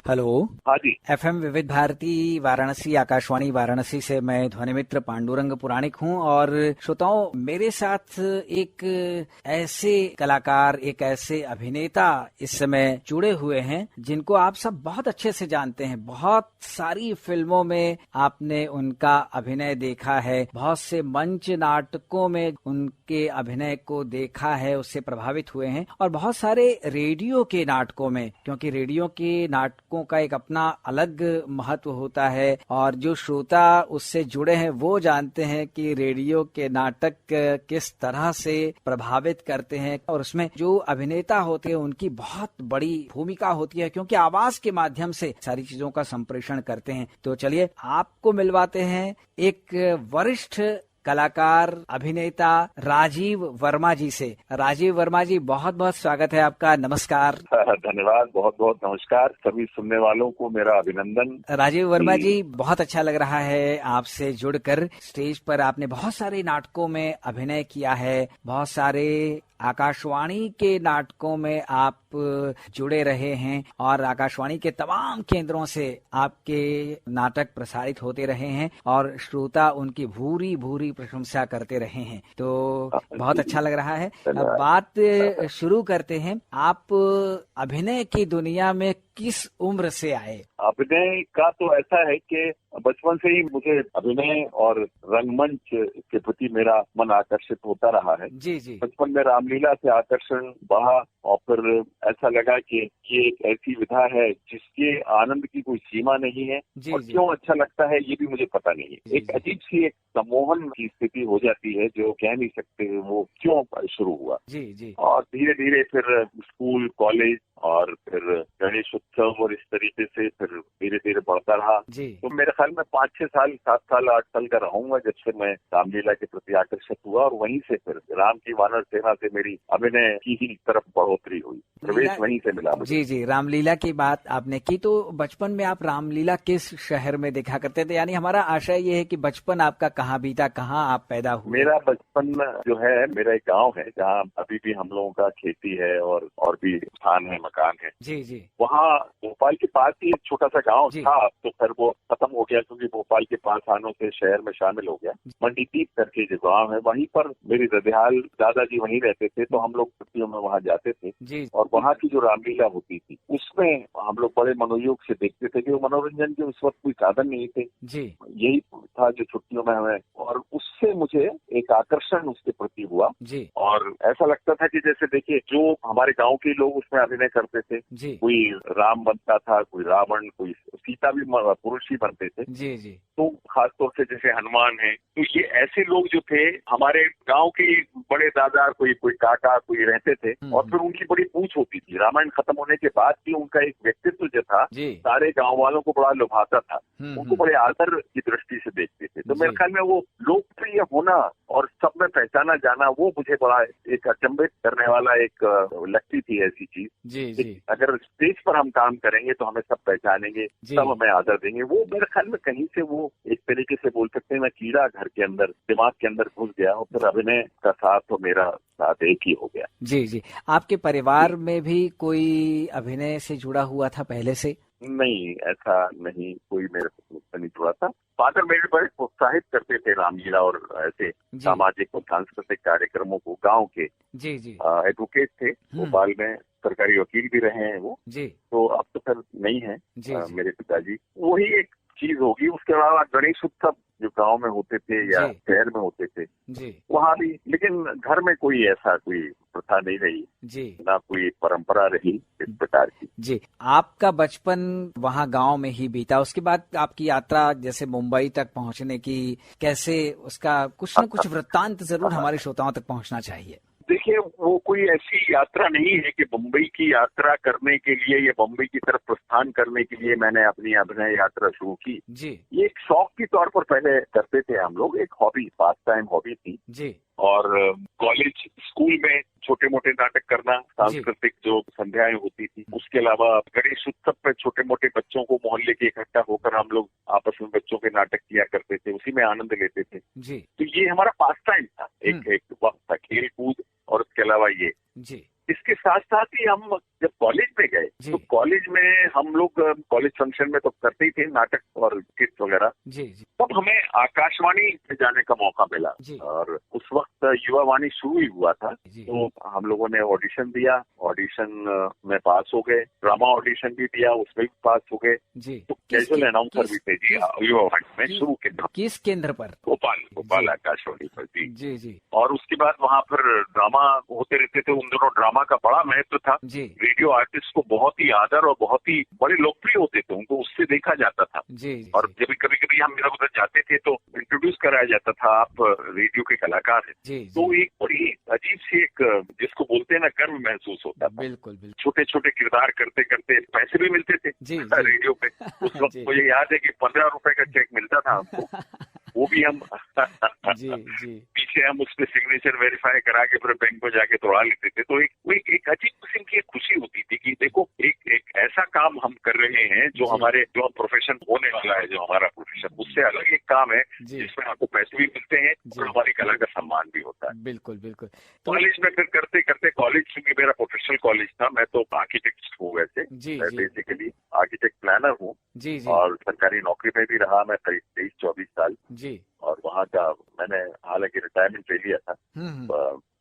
Hello. हाँ जी। FM विविध भारती वाराणसी, आकाशवाणी वाराणसी से मैं ध्वनि मित्र पांडुरंग पुराणिक हूँ और श्रोताओं, मेरे साथ एक ऐसे कलाकार, एक ऐसे अभिनेता इस समय जुड़े हुए हैं जिनको आप सब बहुत अच्छे से जानते हैं। बहुत सारी फिल्मों में आपने उनका अभिनय देखा है, बहुत से मंच नाटकों में उनके अभिनय को देखा है, उससे प्रभावित हुए हैं और बहुत सारे रेडियो के नाटकों में, क्योंकि रेडियो के नाटकों का एक अपना अलग महत्व होता है और जो श्रोता उससे जुड़े हैं वो जानते हैं कि रेडियो के नाटक किस तरह से प्रभावित करते हैं और उसमें जो अभिनेता होते हैं उनकी बहुत बड़ी भूमिका होती है, क्योंकि आवाज के माध्यम से सारी चीजों का संप्रेषण करते हैं। तो चलिए आपको मिलवाते हैं एक वरिष्ठ कलाकार अभिनेता राजीव वर्मा जी से। राजीव वर्मा जी, बहुत बहुत स्वागत है आपका। नमस्कार। धन्यवाद, बहुत बहुत नमस्कार। सभी सुनने वालों को मेरा अभिनंदन। राजीव वर्मा जी, बहुत अच्छा लग रहा है आपसे जुड़कर। स्टेज पर आपने बहुत सारे नाटकों में अभिनय किया है, बहुत सारे आकाशवाणी के नाटकों में आप जुड़े रहे हैं और आकाशवाणी के तमाम केंद्रों से आपके नाटक प्रसारित होते रहे हैं और श्रोता उनकी भूरी भूरी प्रशंसा करते रहे हैं। तो बहुत अच्छा लग रहा है। अब बात शुरू करते हैं। आप अभिनय की दुनिया में किस उम्र से आए? अभिनय का तो ऐसा है कि बचपन से ही मुझे अभिनय और रंगमंच के प्रति मेरा मन आकर्षित होता रहा है। जी जी। बचपन में रामलीला से आकर्षण बढ़ा और फिर ऐसा लगा कि ये एक ऐसी विधा है जिसके आनंद की कोई सीमा नहीं है जी, और जी। क्यों अच्छा लगता है ये भी मुझे पता नहीं है। एक अजीब सी एक सम्मोहन की स्थिति हो जाती है जो कह नहीं सकते वो क्यों शुरू हुआ। जी जी। और धीरे धीरे फिर स्कूल, कॉलेज और फिर गणेश उत्सव और इस तरीके से फिर धीरे धीरे बढ़ता रहा। जी। तो मेरे ख्याल में 5-6 साल, 7 साल, 8 साल का रहूंगा जब से मैं रामलीला के प्रति आकर्षित हुआ और वहीं से फिर राम की वानर सेना से मेरी अभिनय की ही तरफ बढ़ोतरी हुई। प्रवेश वहीं से मिला मुझे। जी जी। रामलीला की बात आपने की, तो बचपन में आप रामलीला किस शहर में देखा करते थे? यानी हमारा आशय ये है कि बचपन आपका कहाँ बीता, कहाँ आप पैदा हुए? मेरा बचपन जो है, मेरा एक गांव है जहाँ अभी भी हम लोगों का खेती है और भी स्थान है, मकान है। जी जी। वहाँ भोपाल के पास ही एक छोटा सा गांव जी। था, तो फिर वो खत्म हो गया क्योंकि भोपाल के पास आने से शहर में शामिल हो गया। मंडीदीप करके जो गांव है वहीं पर मेरी ददियाल दादाजी वहीं रहते थे, तो हम लोग छुट्टियों में वहाँ जाते थे। जी। और वहाँ की जो रामलीला होती थी उसमें हम लोग बड़े मनोयोग से देखते थे कि वो मनोरंजन के उस वक्त कोई साधन नहीं थे। जी। यही था जो छुट्टियों में हमें, और उससे मुझे एक आकर्षण उसके प्रति हुआ। जी। और ऐसा लगता था कि जैसे देखिए जो हमारे गांव के लोग उसमें अभिनय करते थे, जी। कोई राम बनता था, कोई रावण, कोई सीता भी पुरुष ही बनते थे। जी जी। तो खासतौर से जैसे हनुमान है, तो ये ऐसे लोग जो थे हमारे गांव के बड़े दादा, कोई काका, कोई रहते थे और फिर उनकी बड़ी पूछ होती थी। रामायण खत्म होने के बाद भी उनका एक व्यक्तित्व जो था सारे गांव वालों को बड़ा लुभाता था। उनको बड़े आदर की दृष्टि से देखते थे। तो मेरे ख्याल में वो लोकप्रिय होना और सब में पहचाना जाना, वो मुझे बड़ा एक अचंभित करने वाला एक लगती थी ऐसी चीज। जी जी। अगर स्टेज पर हम काम करेंगे तो हमें सब पहचानेंगे, सब हमें आदर देंगे। वो मेरे ख्याल में कहीं से वो एक तरीके से बोल सकते हैं मैं कीड़ा घर के अंदर, दिमाग के अंदर घुस गया और फिर अभिनय का साथ तो मेरा साथ एक ही हो गया। जी जी। आपके परिवार में भी कोई अभिनय से जुड़ा हुआ था पहले से? नहीं, ऐसा नहीं, कोई मेरे से नहीं जुड़ा था। फादर मेरे बड़े प्रोत्साहित करते थे रामलीला और ऐसे सामाजिक और सांस्कृतिक कार्यक्रमों को। गांव के जी जी एडवोकेट थे, भोपाल में सरकारी वकील भी रहे हैं वो। जी। तो अब तो फिर नहीं है जी, जी। मेरे पिताजी। वही एक चीज होगी। उसके अलावा गणेश उत्सव जो गांव में होते थे या शहर में होते थे जी, वहाँ भी, लेकिन घर में कोई ऐसा कोई प्रथा नहीं रही जी, ना कोई परंपरा रही इस प्रकार की। जी। आपका बचपन वहाँ गांव में ही बीता, उसके बाद आपकी यात्रा जैसे मुंबई तक पहुँचने की, कैसे उसका कुछ न कुछ वृत्तांत जरूर हमारे श्रोताओं तक पहुँचना चाहिए। देखिए, वो कोई ऐसी यात्रा नहीं है कि बम्बई की यात्रा करने के लिए या बम्बई की तरफ प्रस्थान करने के लिए मैंने अपनी अभिनय यात्रा शुरू की। जी। ये एक शौक के तौर पर पहले करते थे हम लोग, एक हॉबी, पास टाइम हॉबी थी। जी। और कॉलेज, स्कूल में छोटे मोटे नाटक करना, सांस्कृतिक जो संध्याएं होती थी, उसके अलावा गणेश उत्सव पे छोटे मोटे बच्चों को मोहल्ले के इकट्ठा होकर हम लोग आपस में बच्चों के नाटक किया करते थे, उसी में आनंद लेते थे। जी। तो ये हमारा पास टाइम था, एक वक्त था, खेल कूद और उसके अलावा ये। जी। इसके साथ साथ ही हम जब कॉलेज में गए तो कॉलेज में हम लोग कॉलेज फंक्शन में तो करते ही थे नाटक और स्किट वगैरह। जी जी। तब हमें आकाशवाणी में जाने का मौका मिला और उस वक्त युवा वाणी शुरू ही हुआ था। तो हम लोगों ने ऑडिशन दिया, ऑडिशन में पास हो गए, ड्रामा ऑडिशन भी दिया, उसमें भी पास हो गए। तो कैजुअल अनाउंसर भी थे जी युवा वाणी में शुरू के। किस केंद्र पर? भोपाल आकाशवाणी पर जी जी। और उसके बाद वहाँ पर ड्रामा होते रहते थे। उन दोनों ड्रामा का बड़ा महत्व था जी। रेडियो आर्टिस्ट को बहुत ही आदर और बहुत ही बड़े लोकप्रिय होते थे, उनको उससे देखा जाता था जी। और जब कभी कभी हम इधर उधर जाते थे तो इंट्रोड्यूस कराया जाता था, आप रेडियो के कलाकार हैं जी। तो एक बड़ी अजीब सी एक जिसको बोलते हैं ना गर्व महसूस होता था। बिल्कुल। छोटे छोटे किरदार करते करते पैसे भी मिलते थे जी, रेडियो पे। उस वक्त मुझे याद है कि 15 रुपए का चेक मिलता था हमको, वो भी हम जी जी पीछे हम उसपे सिग्नेचर वेरीफाई करा के फिर बैंक में जाके तोड़ा लेते थे। तो एक अजीब किस्म की खुशी होती थी कि देखो एक ऐसा काम हम कर रहे हैं जो हमारे जो प्रोफेशन होने वाला है, जो हमारा प्रोफेशन उससे अलग एक काम है जिसमें आपको पैसे भी मिलते हैं और हमारी कला का सम्मान भी होता है। बिल्कुल बिल्कुल। कॉलेज में फिर करते करते कॉलेज चूंकि मेरा प्रोफेशनल कॉलेज था, मैं तो आर्किटेक्ट हूँ वैसे, बेसिकली आर्किटेक्ट प्लानर हूँ और सरकारी नौकरी में भी रहा मैं करीब 23-24 साल जी। और वहाँ का मैंने हालांकि रिटायरमेंट ले लिया था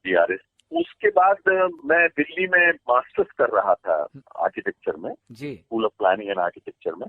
DRS। उसके बाद मैं दिल्ली में मास्टर्स कर रहा था आर्किटेक्चर में जी, school of planning and architecture में।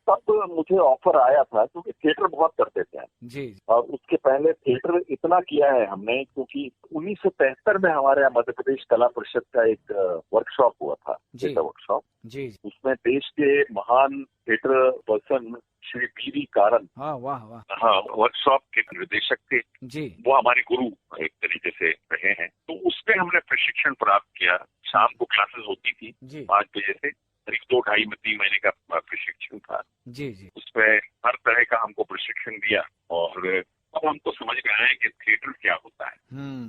तब मुझे ऑफर आया था क्योंकि थिएटर बहुत करते थे जी। और उसके पहले थिएटर इतना किया है हमने क्योंकि 1973 में हमारे यहाँ मध्य प्रदेश कला परिषद का एक वर्कशॉप हुआ था, थिएटर वर्कशॉप जी। उसमें देश के महान थिएटर पर्सन श्री पी.वी. कारन वर्कशॉप के निर्देशक थे जी। वो हमारे गुरु एक तरीके से रहे हैं। तो उसपे हमने प्रशिक्षण प्राप्त किया। शाम को क्लासेस होती थी 5 बजे से, करीब 2-2.5-3 महीने का प्रशिक्षण था जी जी। उसपे हर तरह का हमको प्रशिक्षण दिया और अब हमको समझ में आया कि थिएटर क्या होता है।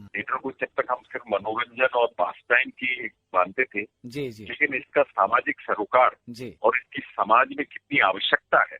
थिएटर को जब तक हम सिर्फ मनोरंजन और पास टाइम की मानते थे जी जी, लेकिन इसका सामाजिक सरोकार जी और इसकी समाज में कितनी आवश्यकता है,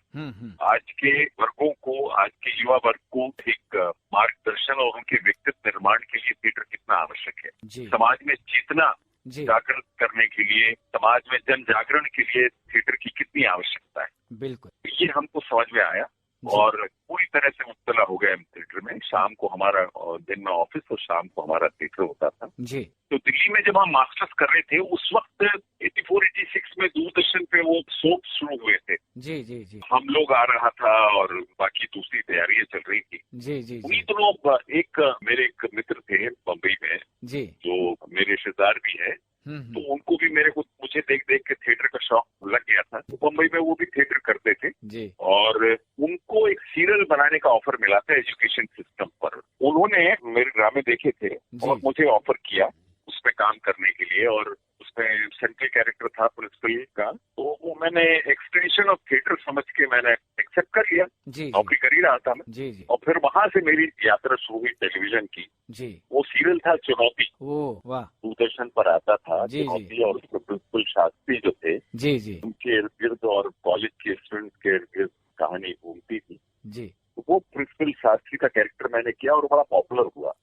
आज के वर्गों को, आज के युवा वर्ग को एक मार्गदर्शन और उनके व्यक्तित्व निर्माण के लिए थिएटर कितना आवश्यक है, समाज में चेतना जागृत करने के लिए, समाज में जन जागरण के लिए थिएटर की कितनी आवश्यकता है। बिल्कुल, ये हमको समझ में आया और पूरी तरह से मुब्तला हो गए हम थिएटर में। शाम को हमारा दिन में ऑफिस और शाम को हमारा थिएटर होता था जी। तो दिल्ली में जब हम मास्टर्स कर रहे थे उस वक्त 84-86 में दूरदर्शन पे वो सोप शुरू हुए थे जी जी जी। हम लोग आ रहा था और बाकी दूसरी तैयारियां चल रही थी जी जी। उन्हीं दिनों एक मेरे एक मित्र थे बम्बई में जी, जो मेरे रिश्तेदार भी है, तो उनको भी मुझे देख देख के थिएटर का शौक लग गया था। तो बम्बई में वो भी थिएटर करते थे जी। और उनको एक सीरियल बनाने का ऑफर मिला था एजुकेशन सिस्टम पर। उन्होंने मेरे ड्रामे देखे थे और मुझे ऑफर किया उस पर काम करने के लिए और उसमें सेंट्रल कैरेक्टर था प्रिंसिपल का। तो वो मैंने एक्सटेंशन ऑफ थिएटर समझ के मैंने एक्सेप्ट कर लिया जी। नौकरी कर ही रहा था मैं जी जी। और फिर वहां से मेरी यात्रा शुरू हुई टेलीविजन की जी। वो सीरियल था चुनौती, दूरदर्शन पर आता था चुनौती और उसमें प्रिंसिपल शास्त्री जो थे जी जी, उनके इर्द गिर्द और कॉलेज के स्टूडेंट्स के इर्द गिर्द कहानी घूमती थी जी। वो प्रिंसिपल शास्त्री का कैरेक्टर मैंने किया और बड़ा पॉपुलर हुआ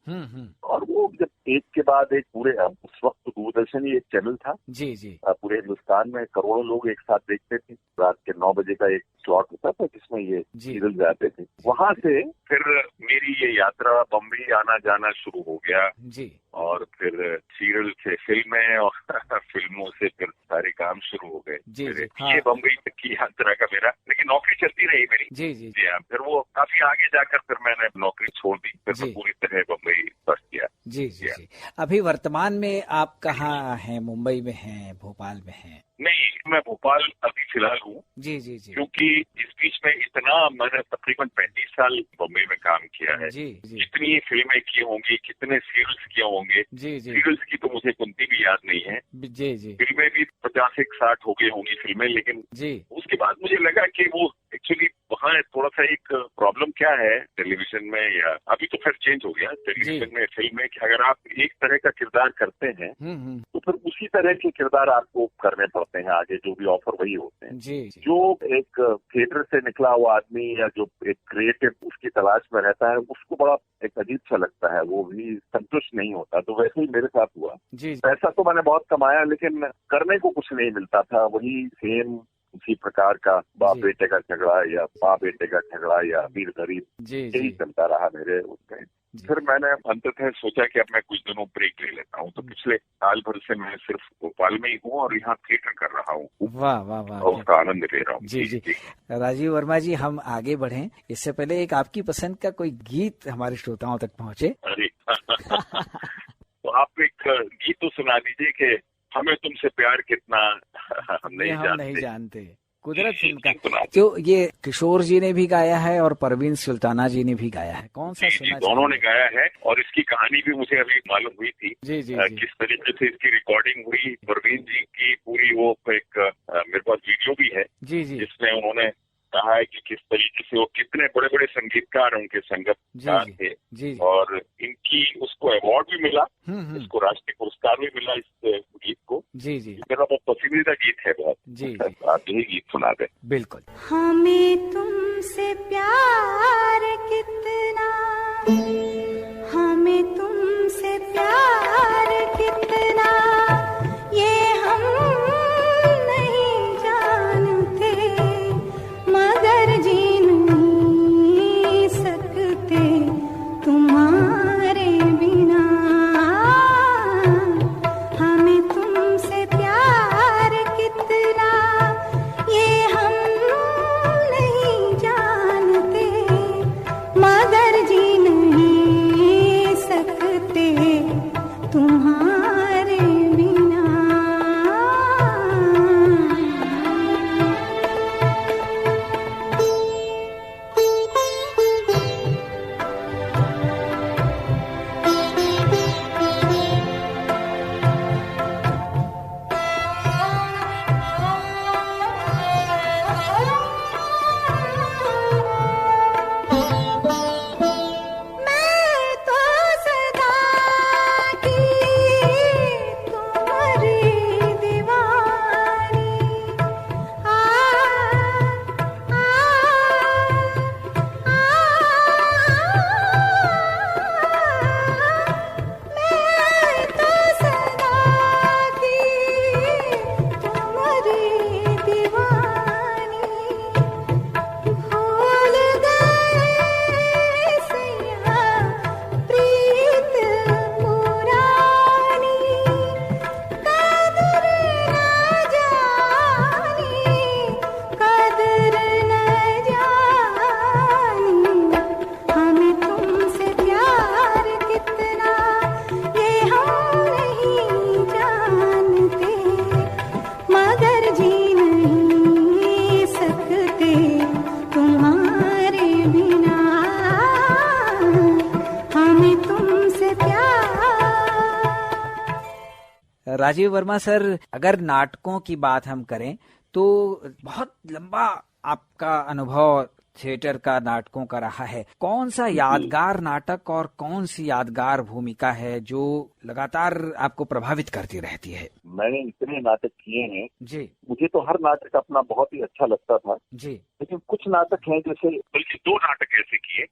और वो जब एक के बाद एक पूरे उस वक्त दूरदर्शन ही एक चैनल था जी जी। पूरे हिंदुस्तान में करोड़ों लोग एक साथ देखते थे। रात के 9 बजे का एक स्लॉट होता था जिसमें ये सीरियल जाते थे। वहां से फिर मेरी ये यात्रा बम्बई आना जाना शुरू हो गया जी। और फिर सीरियल से फिल्में और फिल्मों से फिर सारे काम शुरू हो गए जी जी। ये बम्बई तक की यात्रा का मेरा, लेकिन नौकरी चलती रही मेरी जी जी जी। हाँ, फिर वो काफी आगे जाकर फिर मैंने नौकरी छोड़ दी, फिर मैं पूरी तरह बम्बई बस गया जी जी जी। अभी वर्तमान में आप कहाँ हैं? मुंबई में हैं, भोपाल में हैं? नहीं, मैं भोपाल अभी फिलहाल हूँ जी जी जी। क्योंकि इस बीच में इतना मैंने तकरीबन 35 साल बम्बई में काम किया है जी जी। कितनी फिल्में की होंगी, कितने सीरियल्स किए होंगे जी जी। सीरियल्स की तो मुझे कुंती भी याद नहीं है जी जी। फिल्में भी 50-60 हो गई होंगी फिल्में, लेकिन जी उसके बाद मुझे लगा कि वो एक्चुअली वहाँ थोड़ा सा एक प्रॉब्लम क्या है टेलीविजन में, या अभी तो फिर चेंज हो गया टेलीविजन में, फिल्म में, कि अगर आप एक तरह का किरदार करते हैं तो फिर उसी तरह के किरदार आपको करने पड़ते होते हैं आगे, जो भी ऑफर वही होते हैं। जी जी जो एक थिएटर से निकला हुआ आदमी या जो एक क्रिएटिव उसकी तलाश में रहता है, उसको बड़ा एक अजीब सा लगता है, वो भी संतुष्ट नहीं होता। तो वैसे ही मेरे साथ हुआ। जी पैसा तो मैंने बहुत कमाया, लेकिन करने को कुछ नहीं मिलता था। वही सेम उसी प्रकार का बाप जी बेटे का झगड़ा या माँ बेटे का झगड़ा या अमीर गरीब, जी यही जी चलता रहा मेरे उसमें। जी। फिर मैंने अंततः सोचा कि अब मैं कुछ दिनों ब्रेक ले लेता हूँ। तो पिछले साल भर से मैं सिर्फ भोपाल में ही हूँ और यहाँ थिएटर कर रहा हूँ वाह वाह वाह, और उसका आनंद ले रहा हूँ। जी जी। राजीव वर्मा जी, हम आगे बढ़ें इससे पहले एक आपकी पसंद का कोई गीत हमारे श्रोताओं तक पहुंचे। अरे तो आप एक गीत तो सुना दीजिए कि हमें तुमसे प्यार कितना हम नहीं जानते, कुदरत फिल्म का। तो ये किशोर जी ने भी गाया है और परवीन सुल्ताना जी ने भी गाया है, कौन सा सुना? दोनों ने गाया है और इसकी कहानी भी मुझे अभी मालूम हुई थी। जी जी किस तरीके से इसकी रिकॉर्डिंग हुई। परवीन जी की पूरी वो एक मेरे पास वीडियो भी है जी जी, जिसमें उन्होंने कहा है कि किस तरीके से वो कितने बड़े बड़े संगीतकार उनके संगीतकार थे। जी और इनकी उसको अवार्ड भी मिला, इसको राष्ट्रीय पुरस्कार भी मिला इस गीत को। जी जी, मेरा बहुत पसंदीदा गीत है बहुत। जी आप यही गीत सुना दें। बिल्कुल। हमें तुमसे प्यार कितना, हमें तुमसे प्यार कितना, ये हम नहीं जानते, मगर जी नहीं सकते तुम्हारे बिना। हमें तुमसे प्यार कितना, ये हम नहीं जानते, मगर जी नहीं सकते तुम्हारे बिना। मैं तो सदा की तुम्हारी दीवानी, आ आ मैं तो सदा की तुम्हारी दीवानी, भूल गए सैया प्रीत पुरानी, कदर न जानी, कदर न जानी। हमें तुमसे प्यार कितना, ये हम नहीं जानते, मगर जी नहीं सकते तुम्हारे बिना। हमें तुमसे प्यार। राजीव वर्मा सर, अगर नाटकों की बात हम करें तो बहुत लंबा आपका अनुभव थिएटर का, नाटकों का रहा है। कौन सा यादगार नाटक और कौन सी यादगार भूमिका है जो लगातार आपको प्रभावित करती रहती है? मैंने इतने नाटक किए हैं, जी मुझे तो हर नाटक अपना बहुत ही अच्छा लगता था। जी, लेकिन कुछ नाटक हैं, जैसे बल्कि दो नाटक ऐसे किए।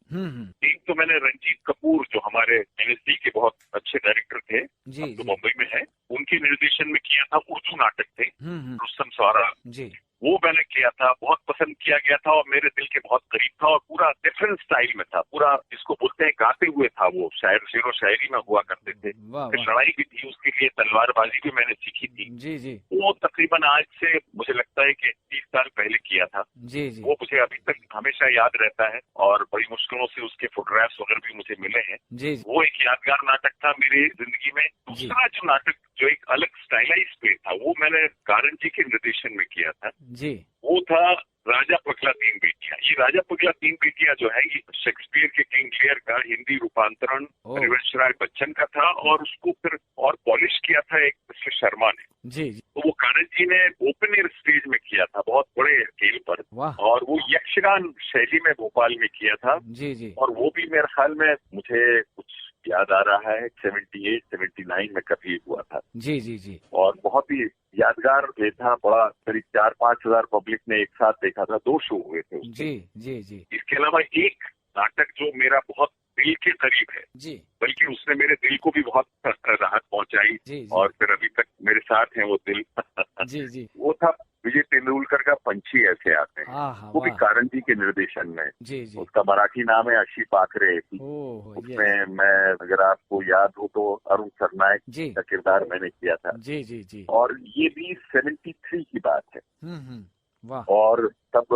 एक तो मैंने रंजीत कपूर, जो हमारे एनएसडी के बहुत अच्छे डायरेक्टर थे, जी तो मुंबई में है, उनके निर्देशन में किया था। उर्दू नाटक थे, रुस्तम सवारा। जी, वो मैंने किया था, बहुत पसंद किया गया था और मेरे दिल के बहुत करीब था और पूरा डिफरेंट स्टाइल में था। पूरा जिसको बोलते हैं गाते हुए था, वो शेरो शायरी में हुआ करते थे। वाह फिर वाह, लड़ाई भी थी, उसके लिए तलवारबाजी भी मैंने सीखी थी। जी जी वो तकरीबन आज से मुझे लगता है कि 30 साल पहले किया था। जी जी, वो मुझे अभी तक हमेशा याद रहता है और बड़ी मुश्किलों से उसके फोटोग्राफ्स वगैरह भी मुझे मिले हैं। जी वो एक यादगार नाटक था मेरी जिंदगी में। दूसरा जो नाटक, जो एक अलग स्टाइलाइज पे था, वो मैंने कारण जी के निर्देशन में किया था। जी, वो था राजा पगला तीन बेटियां। ये राजा पगला तीन बेटियां जो है, ये शेक्सपियर के किंग लियर का हिंदी रूपांतरण हरिवंश राय बच्चन का था और उसको फिर और पॉलिश किया था एक मिस्टर शर्मा ने। जी, तो वो कारण जी ने ओपन एयर स्टेज में किया था, बहुत बड़े स्केल पर। वाह, और वो यक्षगान शैली में भोपाल में किया था। जी जी, और वो भी मेरे ख्याल में मुझे कुछ याद आ रहा है 78, 79 में कभी हुआ था। जी जी जी। और बहुत ही यादगार प्ले था, बड़ा करीब 4-5 हजार पब्लिक ने एक साथ देखा था, 2 शो हुए थे उसमें। जी जी जी इसके अलावा एक नाटक जो मेरा बहुत दिल के करीब है, जी बल्कि उसने मेरे दिल को भी बहुत राहत पहुंचाई, जी और फिर अभी तक मेरे साथ हैं वो दिल। जी जी। वो था विजय तेंदुलकर का पंछी ऐसे आते हैं, हाँ, वो भी वाह। कारंजी के निर्देशन में। जी जी। उसका मराठी नाम है अशी पाखरे। ओह ये। उसमें मैं, अगर आपको याद हो तो, अरुण सरनायक जी का किरदार मैंने किया था। जी जी जी। और ये भी 73 की बात है, वाह। और तब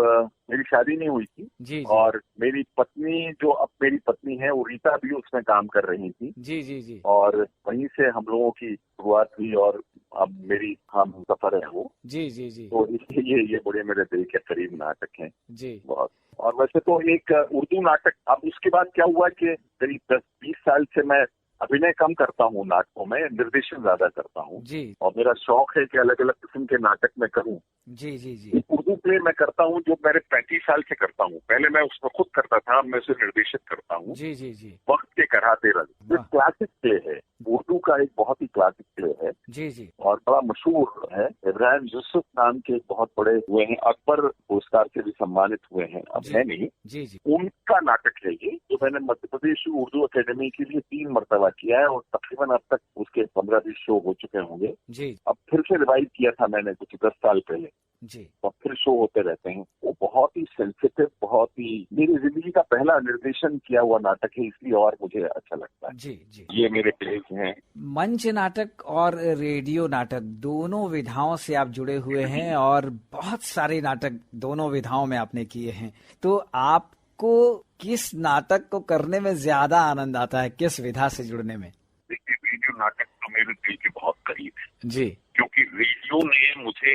मेरी शादी नहीं हुई थी। जी जी और मेरी पत्नी, जो अब मेरी पत्नी है, वो रीता भी उसमें काम कर रही थी। जी जी जी और वहीं से हम लोगों की शुरुआत हुई, और अब मेरी हम सफर है वो। जी जी जी तो इसलिए ये बड़े मेरे दिल के करीब नाटक हैं जी। बहुत। और वैसे तो एक उर्दू नाटक, अब उसके बाद क्या हुआ कि करीब 10-20 साल से मैं अभिनय कम करता हूँ नाटकों में, निर्देशन ज्यादा करता हूँ। जी और मेरा शौक है कि अलग अलग किस्म के नाटक में करूँ। जी जी जी एक उर्दू प्ले मैं करता हूँ जो मैंने 35 साल से करता हूँ। पहले मैं उसमें खुद करता था, अब मैं उसे निर्देशित करता हूँ। जी जी जी वक्त के कराते रंग, ये वाह। क्लासिक प्ले है, उर्दू का एक बहुत ही क्लासिक प्ले है जी जी और बड़ा मशहूर है। इब्राहिम यूसुफ नाम के एक बहुत बड़े हुए हैं, अकबर पुरस्कार से भी सम्मानित हुए हैं, अब जी। है नहीं। जी जी उनका नाटक है ये, जो मैंने मध्य प्रदेश उर्दू अकेडमी के लिए 3 मरतबा किया है, और तकरीबन अब तक उसके 15-20 शो हो चुके होंगे। जी अब फिर से रिवाइव किया था मैंने कुछ 10 साल पहले, जी और फिर शो होते रहते हैं। वो बहुत ही सेंसिटिव, बहुत ही मेरी जिंदगी का पहला निर्देशन किया हुआ नाटक है, इसलिए और मुझे अच्छा लगता है। जी जी। ये मेरे प्लेस हैं। मंच नाटक और रेडियो नाटक दोनों विधाओं से आप जुड़े हुए हैं, और बहुत सारे नाटक दोनों विधाओं में आपने किए हैं। तो आपको किस नाटक को करने में ज्यादा आनंद आता है, किस विधा से जुड़ने में? देखिए, रेडियो नाटक तो मेरे दिल के बहुत करीब है, जी क्योंकि रेडियो ने मुझे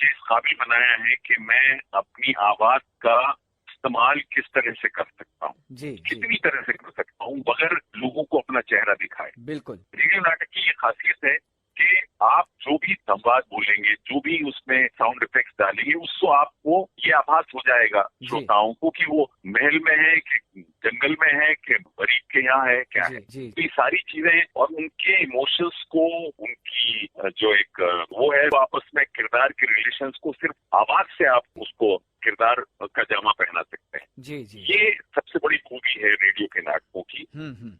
इस काबिल बनाया है कि मैं अपनी आवाज का इस्तेमाल किस तरह से कर सकता हूँ, जी जी कितनी तरह से कर सकता हूँ, बगैर लोगों को अपना चेहरा दिखाए। बिल्कुल। रेडियो नाटक की ये खासियत है कि आप जो भी संवाद बोलेंगे, जो भी उसमें साउंड इफेक्ट्स डालेंगे, उसको आपको ये आभास हो जाएगा श्रोताओं को कि वो महल में है कि जंगल में है कि गरीब के यहाँ है, क्या जी है। जी ये सारी चीजें और उनके इमोशंस को, उनकी जो एक वो है, वो आपस में किरदार के रिलेशंस को सिर्फ आवाज से आप उसको किरदार का जामा पहना सकते हैं। जी जी। ये सबसे बड़ी खूबी है रेडियो के नाटकों की।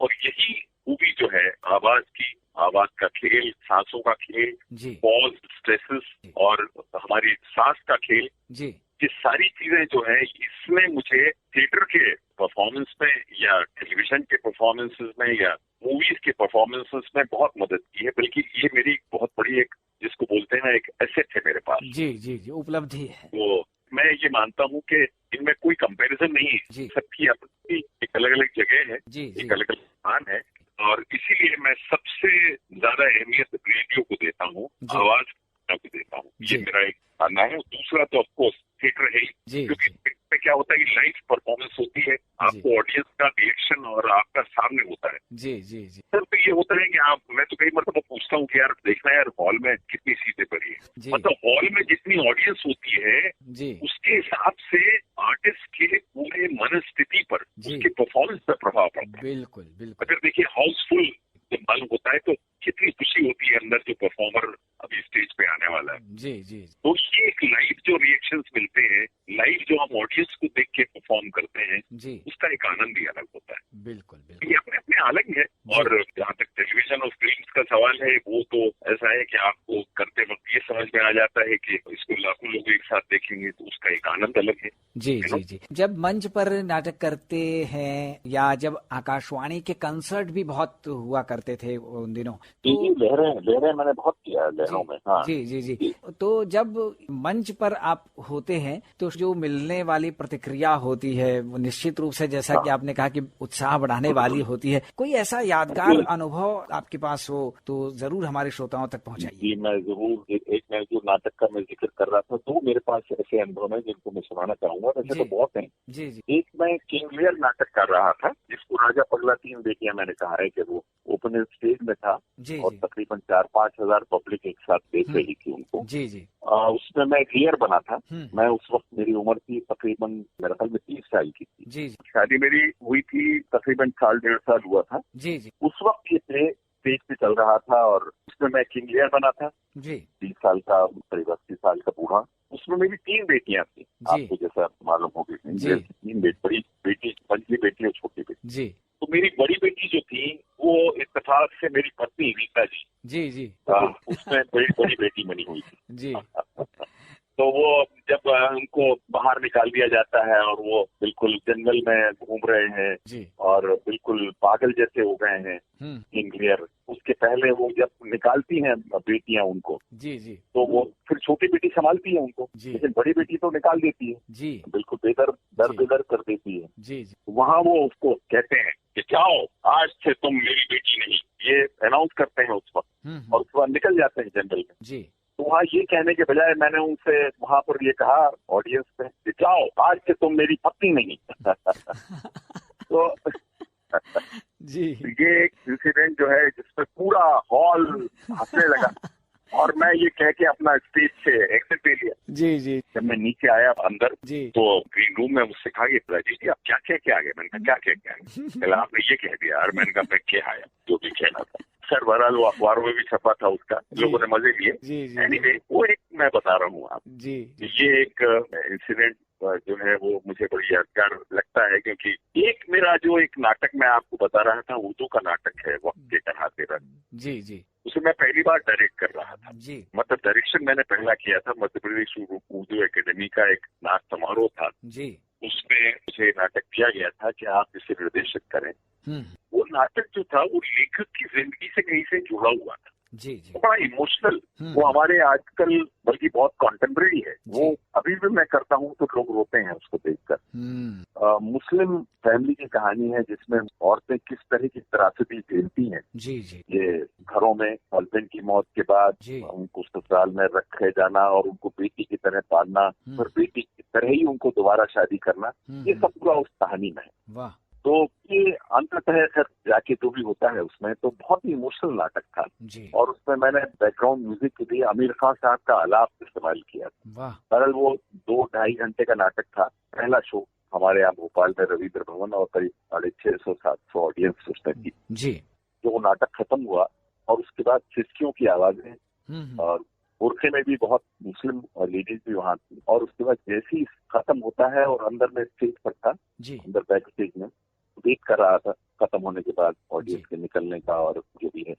और यही खूबी जो है आवाज की, आवाज का खेल, सांसों का खेल, जी पॉज, स्ट्रेसेस और हमारी सांस का खेल, जी ये सारी चीजें जो है, इसमें मुझे थिएटर के परफॉर्मेंस में या टेलीविजन के परफॉर्मेंसेस में या मूवीज के परफॉर्मेंसेस में बहुत मदद की है। बल्कि ये मेरी बहुत बड़ी एक, जिसको बोलते हैं, एक एसेट है मेरे पास। जी जी जी, उपलब्धि है। तो मैं ये मानता हूँ कि इनमें कोई कंपैरिजन नहीं है, जी। सबकी अपनी एक अलग अलग जगह है, जी जी एक अलग अलग स्थान है, और इसीलिए मैं सबसे ज्यादा अहमियत रेडियो को देता हूँ, जी। आवाज को देता हूँ। जी। ये मेरा एक मानना है। दूसरा तो ऑफकोर्स थिएटर है ही, जी क्योंकि जी थिएटर में क्या होता है कि लाइव परफॉर्मेंस होती है, आपको ऑडियंस का रिएक्शन और आपका सामने होता है। जी जी जी सर, तो ये होता है कि मैं तो कई मतलब पूछता हूँ कि यार देखना है, यार हॉल में कितनी सीटें पड़ी है, जी। मतलब हॉल में जितनी ऑडियंस होती है जी उसके हिसाब से आर्टिस्ट के पूरे मनस्थिति पर, जी। उसके परफॉर्मेंस पर प्रभाव पड़ता है। बिल्कुल बिल्कुल। अगर देखिए हाउसफुल जब मालूम होता है तो कितनी खुशी होती है अंदर, जो परफॉर्मर अभी स्टेज पे आने वाला है। जी जी तो ये एक लाइव जो रिएक्शंस मिलते हैं, लाइव जो हम ऑडियंस को देख के परफॉर्म करते हैं, जी उसका एक आनंद ही अलग होता है। बिल्कुल बिल्कुल। ये अपने अपने अलग है। और जहाँ तक टेलीविजन और फिल्म का सवाल है, वो तो ऐसा है कि आपको करते वक्त ये समझ में आ जाता है कि इसको लाखों लोग एक साथ देखेंगे तो उसका एक आनंद अलग है। जी जी जी। जब मंच पर नाटक करते हैं, या जब आकाशवाणी के कंसर्ट भी बहुत हुआ करते थे उन दिनों, जी, लहरें मैंने बहुत किया है लहरों में। हाँ जी जी जी। तो जब मंच पर आप होते हैं तो जो मिलने वाली प्रतिक्रिया होती है, वो निश्चित रूप से, जैसा कि आपने कहा, कि उत्साह बढ़ाने वाली होती है। कोई ऐसा यादगार अनुभव आपके पास हो तो जरूर हमारे श्रोताओं तक पहुंचाइए। जी, मैं जरूर। एक मैं जो नाटक का मैं जिक्र कर रहा था, तो मेरे पास 4-5 ऐसे अनुभव हैं जिनको मैं सुनाना चाहूंगा। वैसे तो जी बहुत हैं। जी जी एक मैं किंग लियर नाटक कर रहा था, जिसको राजा पगला 3 बेटियां मैंने कहा है कि वो ओपन स्टेज में था जी और जी तकरीबन 4-5 हजार पब्लिक एक साथ देख हम्म, रही थी उनको। जी जी उसमें मैं लियर बना था। हम्म, मैं उस वक्त मेरी उम्र थी तकरीबन मेरे ख्याल में 30 साल की थी। जी जी शादी मेरी हुई थी तकरीबन 1.5 साल हुआ था। जी जी उस वक्त ये प्ले स्टेज पे चल रहा था और उसमें मैं किंग लियर बना था, जी 30 साल का, करीब 80 साल का बूढ़ा। उसमें मेरी 3 बेटियां थी, जी आपको जैसा मालूम होगी। जी 3 बड़ी बेटी, बड़ी बेटी और छोटी बेटी। जी तो मेरी बड़ी बेटी जो थी वो इत्तेफाक से मेरी पत्नी रीता जी, जी जी उसमें बड़ी बड़ी बेटी बनी हुई थी। जी तो वो जब उनको बाहर निकाल दिया जाता है और वो बिल्कुल जंगल में घूम रहे हैं जी और बिल्कुल पागल जैसे हो गए हैं किंग लियर, उसके पहले वो जब निकालती हैं बेटियां उनको, जी जी तो वो फिर छोटी बेटी संभालती है उनको, जी लेकिन बड़ी बेटी तो निकाल देती है, जी बिल्कुल दर जी बेदर कर देती है। जी जी वहाँ वो उसको कहते हैं कि जाओ, आज से तुम मेरी बेटी नहीं, ये अनाउंस करते हैं उस वक्त, और उसके बाद निकल जाते हैं जंगल में। जी तो वहाँ ये कहने के बजाय मैंने उनसे वहाँ पर ये कहा ऑडियंस में कि जाओ, आज से तुम मेरी पत्नी नहीं। तो जी ये एक इंसिडेंट जो है जिसमें पूरा हॉल हंसने लगा और मैं ये कह के अपना स्टेज से एग्जिट ले लिया। जी जी जब मैं नीचे आया अंदर, जी तो ग्रीन रूम में मुझसे कहा कि राजेश जी आप क्या कह के आ गए? मैंने कहा क्या कह के आ गए? पहले आपने ये कह दिया। और मैंने कहा मैं क्या आया, जो भी कहना था। सर बहरहाल वो अखबारों में भी छपा था उसका, लोगों ने मजे लिए। जी जी एनीवे वो एक मैं बता रहा हूँ आप, जी ये एक इंसिडेंट जो है वो मुझे बड़ी यादगार लगता है, क्योंकि एक मेरा जो एक नाटक मैं आपको बता रहा था, उर्दू का नाटक है वक्त के कहाते रंग, जी जी उसे मैं पहली बार डायरेक्ट कर रहा था। जी मतलब डायरेक्शन मैंने पहला किया था, मध्य प्रदेश उर्दू एकेडमी का एक नाच समारोह था, जी उसमें मुझे नाटक दिया गया था कि आप इसे निर्देशित करें। वो नाटक जो था वो लेखक की जिंदगी से कहीं से जुड़ा हुआ था, जी जी बड़ा इमोशनल। वो हमारे आजकल बल्कि बहुत कॉन्टेम्परेरी है। वो अभी भी मैं करता हूँ तो लोग रोते हैं उसको देखकर। मुस्लिम फैमिली की कहानी है जिसमें औरतें किस तरह की त्रासदी झेलती हैं। जी जी ये घरों में हस्बैंड की मौत के बाद उनको ससुराल में रखे जाना और उनको बेटी की तरह पालना, फिर बेटी की तरह ही उनको दोबारा शादी करना, ये सब पूरा उस कहानी में है। वाह। तो ये अंततः खैर जाके जो भी होता है उसमें, तो बहुत ही इमोशनल नाटक था जी और उसमें मैंने बैकग्राउंड म्यूजिक के लिए आमिर खान साहब का आलाप इस्तेमाल किया। वाह। दरअसल वो 2-2.5 घंटे का नाटक था। पहला शो हमारे यहाँ भोपाल में रविंद्र भवन और करीब 650-700 ऑडियंस उसमें थी जी। जो वो नाटक खत्म हुआ और उसके बाद सिसकियों की आवाजें और बुरखे में भी बहुत मुस्लिम लेडीज भी वहाँ थी, और उसके बाद जैसे ही खत्म होता है और अंदर में स्टेज पर था, अंदर बैक स्टेज में वेट कर रहा था खत्म होने के बाद ऑडियंस के निकलने का और जो भी है।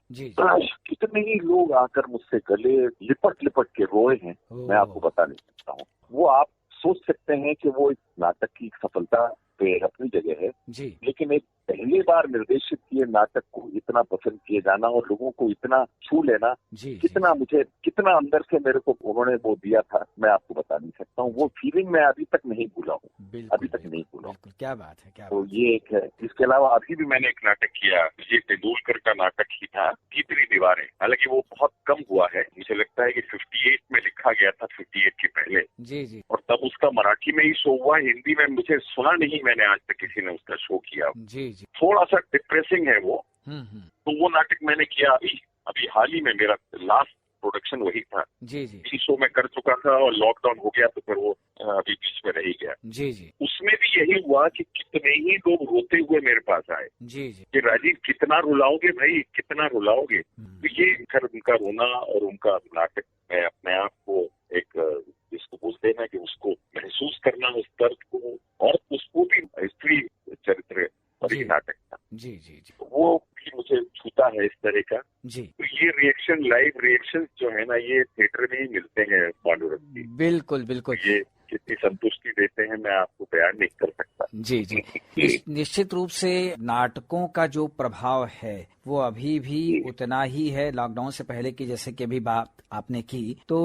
कितने ही लोग आकर मुझसे गले लिपट लिपट के रोए हैं, मैं आपको बता नहीं सकता हूँ। वो आप सोच सकते हैं कि वो इस नाटक की सफलता पे अपनी जगह है जी, लेकिन एक पहली बार निर्देशित किए नाटक को इतना पसंद किए जाना और लोगों को इतना छू लेना, कितना मुझे कितना अंदर से मेरे को उन्होंने वो दिया था, मैं आपको बता नहीं सकता हूँ। वो फीलिंग मैं अभी तक नहीं भूला हूँ, अभी तक नहीं भूला हूँ। क्या बात है, क्या तो बात ये एक है। इसके अलावा अभी भी मैंने एक नाटक किया, ये तेंदुलकर का नाटक ही था, तीसरी दीवारें। हालांकि वो बहुत कम हुआ है, मुझे लगता है कि 58 में लिखा गया था, 58 के पहले जी जी, और तब उसका मराठी में ही शो हुआ, हिंदी में मुझे सुना नहीं मैंने आज तक किसी ने उसका शो किया। जी जी, थोड़ा सा डिप्रेसिंग है वो। तो वो नाटक मैंने किया अभी हाल ही में, मेरा लास्ट प्रोडक्शन वही था। जी जी, इसी शो में कर चुका था और लॉकडाउन हो गया तो फिर वो अभी बीच में रह ही गया। जी जी, उसमें भी यही हुआ कि कितने ही लोग रोते हुए मेरे पास आए जी जी, कि राजीव कितना रुलाओगे भाई, कितना रुलाओगे। तो ये खैर उनका रोना और उनका नाटक में अपने आप को एक जिसको बोलते हैं ना कि उसको महसूस करना, उस दर्द को, और उसको भी स्त्री चरित्र और एक नाटक था। जी जी जी, वो भी मुझे छूता है इस तरह का जी। तो ये रिएक्शन, लाइव रिएक्शन जो है ना, ये थिएटर में ही मिलते हैं पांडुरंग की। बिल्कुल बिल्कुल, ये कितनी संतुष्टि देते हैं मैं आपको बयान नहीं कर सकता। जी जी, निश्चित रूप से नाटकों का जो प्रभाव है वो अभी भी उतना ही है लॉकडाउन से पहले की, जैसे कि अभी बात आपने की। तो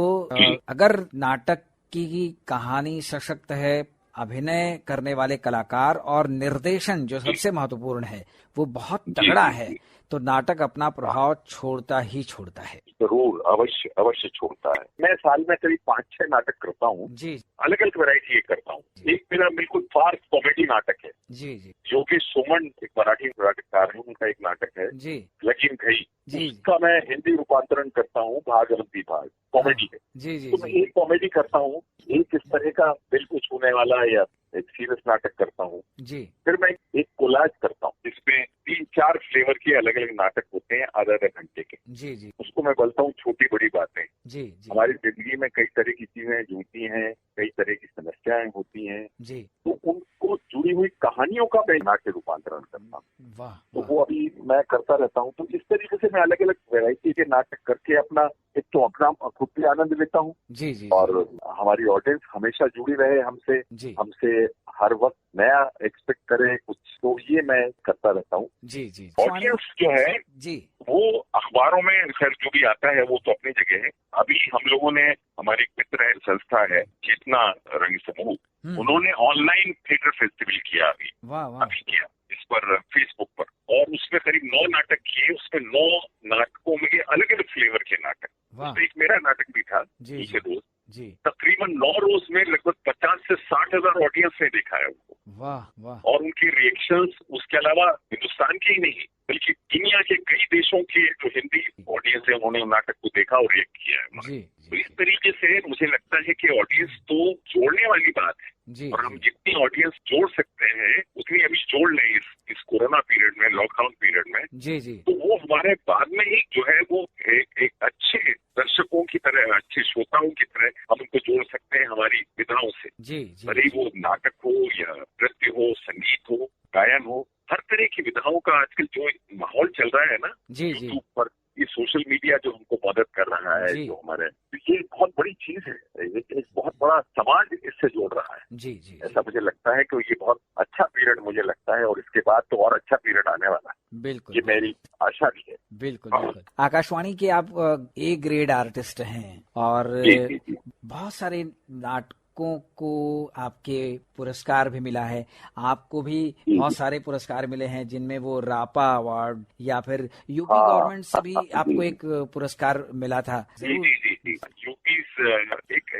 अगर नाटक की कहानी सशक्त है, अभिनय करने वाले कलाकार और निर्देशन जो सबसे महत्वपूर्ण है वो बहुत तगड़ा है, तो नाटक अपना प्रभाव छोड़ता ही छोड़ता है। जरूर, अवश्य अवश्य छोड़ता है। मैं साल में करीब 5-6 नाटक करता हूँ, जी अलग अलग वैरायटी के करता हूँ। एक मेरा बिल्कुल फार्स कॉमेडी नाटक है, जी जी योगेश सोमन एक मराठी नाटककार है, उनका एक नाटक है जी लगीन घई, जी उसका मैं हिंदी रूपांतरण करता हूँ भागवती भाग, कॉमेडी है। जी जी तो मैं जी एक कॉमेडी करता हूँ, एक इस तरह का दिल को छूने वाला या एक सीरियस नाटक करता हूँ। जी फिर मैं एक कोलाज करता हूँ जिसमें 3-4 फ्लेवर के अलग अलग नाटक होते हैं आधा घंटे के। जी जी उसको मैं बोलता हूँ छोटी बड़ी बातें। जी जी हमारी जिंदगी में कई तरह की चीजें जुड़ती हैं, कई तरह की समस्याएं होती हैं, जी तो उनको जुड़ी हुई कहानियों का मैं नाट्य रूपांतरण करता हूँ। वाह तो वाह वो अभी मैं करता रहता हूँ। तो इस तरीके से मैं अलग अलग वैरायटी के नाटक करके अपना एक तो अपना खुद भी आनंद लेता हूँ जी जी और हमारी ऑडियंस हमेशा जुड़ी रहे हमसे, जी हमसे हर वक्त नया एक्सपेक्ट करे कुछ, तो ये मैं करता रहता हूँ। जी जी ऑडियंस जो है जी वो अखबारों में खैर जो भी आता है वो तो अपनी जगह है। अभी हम लोगों ने, हमारी एक मित्र है, संस्था है चेतना रंग समूह, उन्होंने ऑनलाइन थिएटर फेस्टिवल किया वाह वाह अभी किया इस पर फेसबुक पर, और उसमें करीब 9 नाटक किए। उसमें 9 नाटकों में अलग अलग फ्लेवर के नाटक, वाह उसमें एक मेरा नाटक भी था जी नीचे दोस्त। जी तकरीबन 9 रोज में लगभग 50 से 60 हजार ऑडियंस ने देखा है उनको, वाह वाह और उनके रिएक्शंस उसके अलावा हिंदुस्तान के ही नहीं बल्कि दुनिया के कई देशों के जो हिंदी ऑडियंस है उन्होंने नाटक को देखा और रिएक्ट किया है। जी तो इस तरीके से मुझे लगता है कि ऑडियंस तो जोड़ने वाली बात है, जी और हम जितनी ऑडियंस जोड़ सकते हैं उतनी अभी जोड़ लें इस कोरोना पीरियड में, लॉकडाउन पीरियड में, जी जी तो वो हमारे बाद में ही जो है वो एक अच्छे दर्शकों की तरह, अच्छे श्रोताओं की तरह हम उनको जोड़ सकते हैं हमारी विधाओं से। जी जी भले ही वो नाटक हो या नृत्य हो, संगीत हो, गायन हो, हर तरह की विधाओं का आजकल जो माहौल चल रहा है ना जी जी यूट्यूब पर, ये सोशल मीडिया जो हमको मदद कर रहा है, जी जो हमारे, तो ये बहुत बड़ी चीज है, एक बहुत बड़ा समाज इससे जोड़ रहा है। जी जी ऐसा मुझे लगता है कि ये बहुत अच्छा पीरियड मुझे लगता है, और इसके बाद तो और अच्छा पीरियड आने वाला है, बिल्कुल ये मेरी आशा भी है। बिल्कुल बिल्कुल। आकाशवाणी के आप ए ग्रेड आर्टिस्ट हैं और जी जी जी बहुत सारे नाटकों को आपके पुरस्कार भी मिला है, आपको भी बहुत सारे पुरस्कार मिले हैं जिनमें वो रापा अवार्ड या फिर यूपी हाँ, गवर्नमेंट से भी आपको जी। एक पुरस्कार मिला था। जी जी जी जी यूपी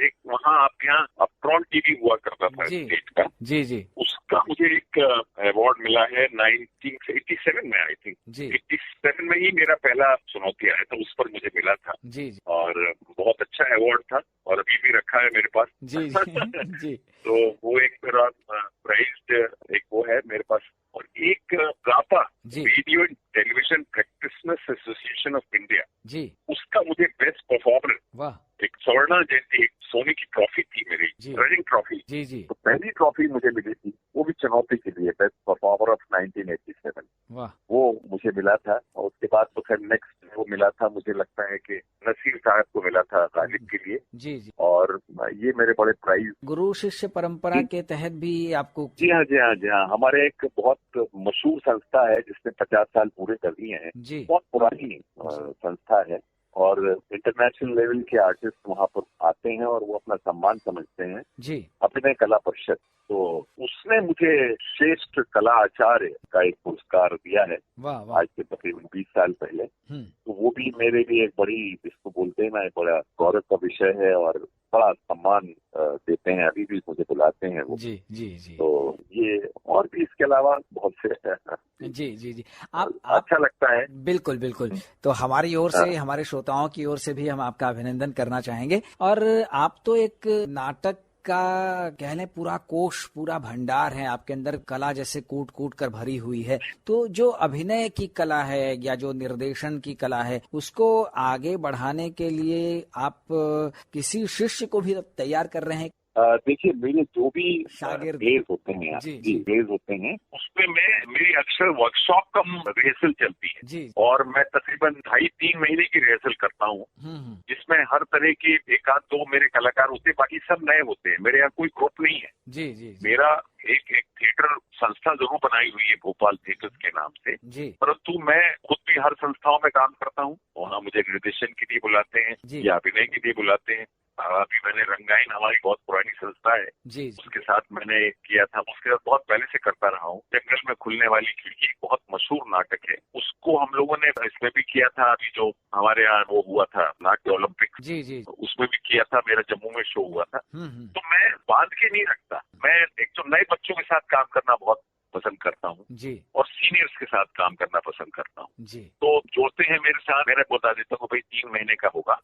एक वहाँ आपके यहाँ अपट्रॉन टीवी हुआ करता था जी स्टेट का, जी जी उसका मुझे एक अवार्ड मिला है 1987 में, आई थिंक जी 87 में ही मेरा पहला चुनौती आया था, उस पर मुझे मिला था, जी जी और बहुत अच्छा अवार्ड था और अभी भी रखा है मेरे पास। जी जी तो वो एक मेरा प्राइज्ड एक वो है मेरे पास, और एक रापा जी radio and television practitioners association of India, जी उसका मुझे बेस्ट परफॉर्मर, वाह एक स्वर्ण जयंती, एक सोने की ट्रॉफी थी मेरी, जी। रनिंग ट्रॉफी, जी जी तो पहली ट्रॉफी मुझे मिली थी, वो भी चुनौती के लिए, बेस्ट परफॉर्मर ऑफ 1987, वाह वो मुझे मिला था। और उसके बाद तो खैर नेक्स्ट वो मिला था, मुझे लगता है कि नसीर साहब को मिला था गालिब के लिए, जी जी। और ये मेरे बड़े प्राइज। गुरु शिष्य परंपरा के तहत भी आपको? जी हाँ जी हाँ जी हाँ, हमारे एक बहुत मशहूर संस्था है जिसने 50 साल पूरे कर दिए हैं, जी बहुत पुरानी संस्था है, और इंटरनेशनल लेवल के आर्टिस्ट वहाँ पर आते हैं और वो अपना सम्मान समझते हैं, जी अभिनय कला परिषद। तो उसने मुझे श्रेष्ठ कला आचार्य का एक पुरस्कार दिया है वाह वाह। आज से तकरीबन 20 साल पहले। तो वो भी मेरे लिए एक बड़ी, जिसको बोलते हैं ना, एक बड़ा गौरव का विषय है, और बड़ा सम्मान देते हैं, अभी भी मुझे बुलाते हैं वो। जी जी जी। तो ये, और भी इसके अलावा बहुत से जी जी जी। आप अच्छा लगता है। बिल्कुल बिल्कुल। तो हमारी ओर से, हमारे श्रोताओं की ओर से भी हम आपका अभिनंदन करना चाहेंगे। और आप तो एक नाटक का कह लें पूरा कोश, पूरा भंडार है, आपके अंदर कला जैसे कूट कूट कर भरी हुई है। तो जो अभिनय की कला है या जो निर्देशन की कला है, उसको आगे बढ़ाने के लिए आप किसी शिष्य को भी तैयार कर रहे हैं? देखिए, मेरे जो भी शागिर्द प्लेज होते हैं, जी प्लेज होते हैं, उसमें मेरी अक्सर वर्कशॉप का रिहर्सल चलती है जी। और मैं तकरीबन 2.5-3 महीने की रिहर्सल करता हूँ, जिसमें हर तरह के 1-2 मेरे कलाकार होते हैं, बाकी सब नए होते हैं। मेरे यहाँ कोई ग्रुप नहीं है। जी जी। मेरा एक थिएटर संस्था जरूर बनाई हुई है भोपाल थिएटर्स के नाम से, परंतु मैं खुद भी हर संस्थाओं में काम करता हूँ। वहाँ मुझे निर्देशन के लिए बुलाते हैं या अभिनय के लिए बुलाते हैं। अभी मैंने रंगायन, हमारी बहुत पुरानी संस्था है, जी उसके साथ मैंने किया था। उसके साथ बहुत पहले से करता रहा हूँ। जंगल में खुलने वाली खिड़की एक बहुत मशहूर नाटक है, उसको हम लोगों ने इसमें भी किया था। अभी जो हमारे यहाँ वो हुआ था नाट्य ओलंपिक, जी जी उसमें भी किया था। मेरा जम्मू में शो हुआ था। तो मैं बांध के नहीं रखता। मैं एक तो नए बच्चों के साथ काम करना बहुत पसंद करता हूँ जी और सीनियर्स के साथ काम करना पसंद करता हूँ। जी तो जोड़ते हैं मेरे साथ, मैंने बता देता हूँ भाई 3 महीने का होगा,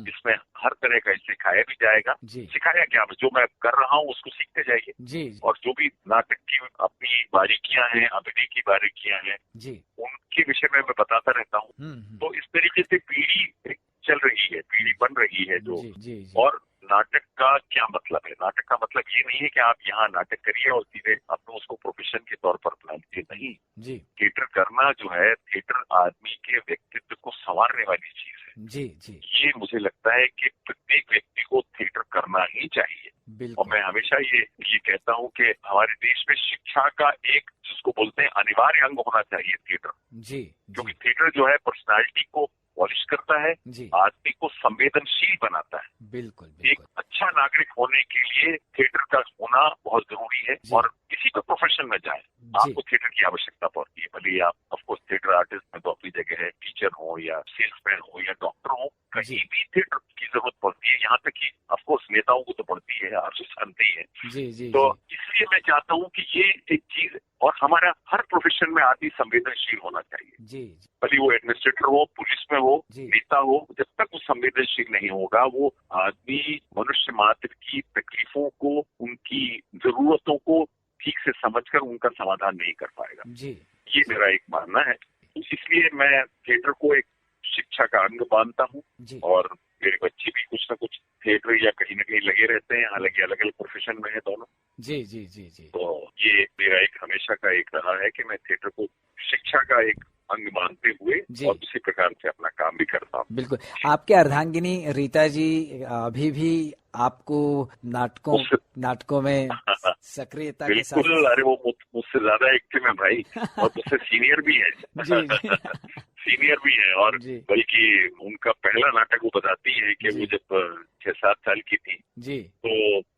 इसमें हर तरह का सिखाया भी जाएगा। जी सिखाया क्या, जो मैं कर रहा हूँ उसको सीखते जाइए। जी और जो भी नाटक की अपनी बारीकियां हैं, अभिनय की बारीकियां हैं, जी उनके विषय में मैं बताता रहता हूँ। तो इस तरीके से पीढ़ी एक चल रही है, पीढ़ी बन रही है जो। जी जी और नाटक का क्या मतलब है? नाटक का मतलब ये नहीं है कि आप यहाँ नाटक करिए और सीधे अपने उसको प्रोफेशन के तौर पर अपना लीजिए, नहीं। जी थिएटर करना जो है, थिएटर आदमी के व्यक्तित्व को संवारने वाली चीज है। जी जी ये मुझे लगता है कि प्रत्येक व्यक्ति को थिएटर करना ही चाहिए। और बिल्कुल मैं हमेशा ये कहता हूँ कि हमारे देश में शिक्षा का एक, जिसको बोलते हैं, अनिवार्य अंग होना चाहिए थिएटर। जी क्योंकि थिएटर जो है पर्सनालिटी को पॉलिश करता है, जी आदमी को संवेदनशील बनाता है। बिल्कुल एक बिल्कुल अच्छा नागरिक होने के लिए थिएटर का होना बहुत जरूरी है। जी। और किसी भी प्रोफेशन में जाए आपको थिएटर की आवश्यकता पड़ती है। भले आप ऑफकोर्स थिएटर आर्टिस्ट में तो अपनी जगह है, टीचर हो या सेल्समैन हो या डॉक्टर हो, जी। कहीं भी थिएटर की जरूरत पड़ती है। यहाँ तक कि ऑफकोर्स नेताओं को तो पड़ती है, आप जानते ही हैं। जी जी तो जी इसलिए मैं चाहता हूँ कि ये एक चीज है। और हमारा हर प्रोफेशन में आदमी संवेदनशील होना चाहिए। जी भले वो एडमिनिस्ट्रेटर हो, पुलिस में हो, जी। नेता हो, जब तक वो संवेदनशील नहीं होगा, वो आदमी मनुष्य मात्र की तकलीफों को, उनकी जरूरतों को ठीक से समझकर उनका समाधान नहीं कर पाएगा। जी ये मेरा एक मानना है। इसलिए मैं थिएटर को एक शिक्षा का अंग मानता हूँ। जी और मेरे बच्चे भी कुछ न कुछ थिएटर या कहीं न कहीं लगे रहते हैं, हालांकि अलग अलग प्रोफेशन में है दोनों। जी जी जी जी तो ये मेरा एक हमेशा का एक रहा है कि मैं थिएटर को शिक्षा का एक अंग मानते हुए जी। और उसी प्रकार से अपना काम भी करता हूँ। बिल्कुल। आपके अर्धांगिनी रीता जी अभी भी आपको नाटकों में सक्रियता के साथ। बिल्कुल, अरे वो मुझसे ज्यादा एक्टिव है भाई, और मुझसे सीनियर भी है। जी सीनियर भी है। और जी। बल्कि उनका पहला नाटक वो बताती है कि जी। वो जब 6-7 साल की थी, जी तो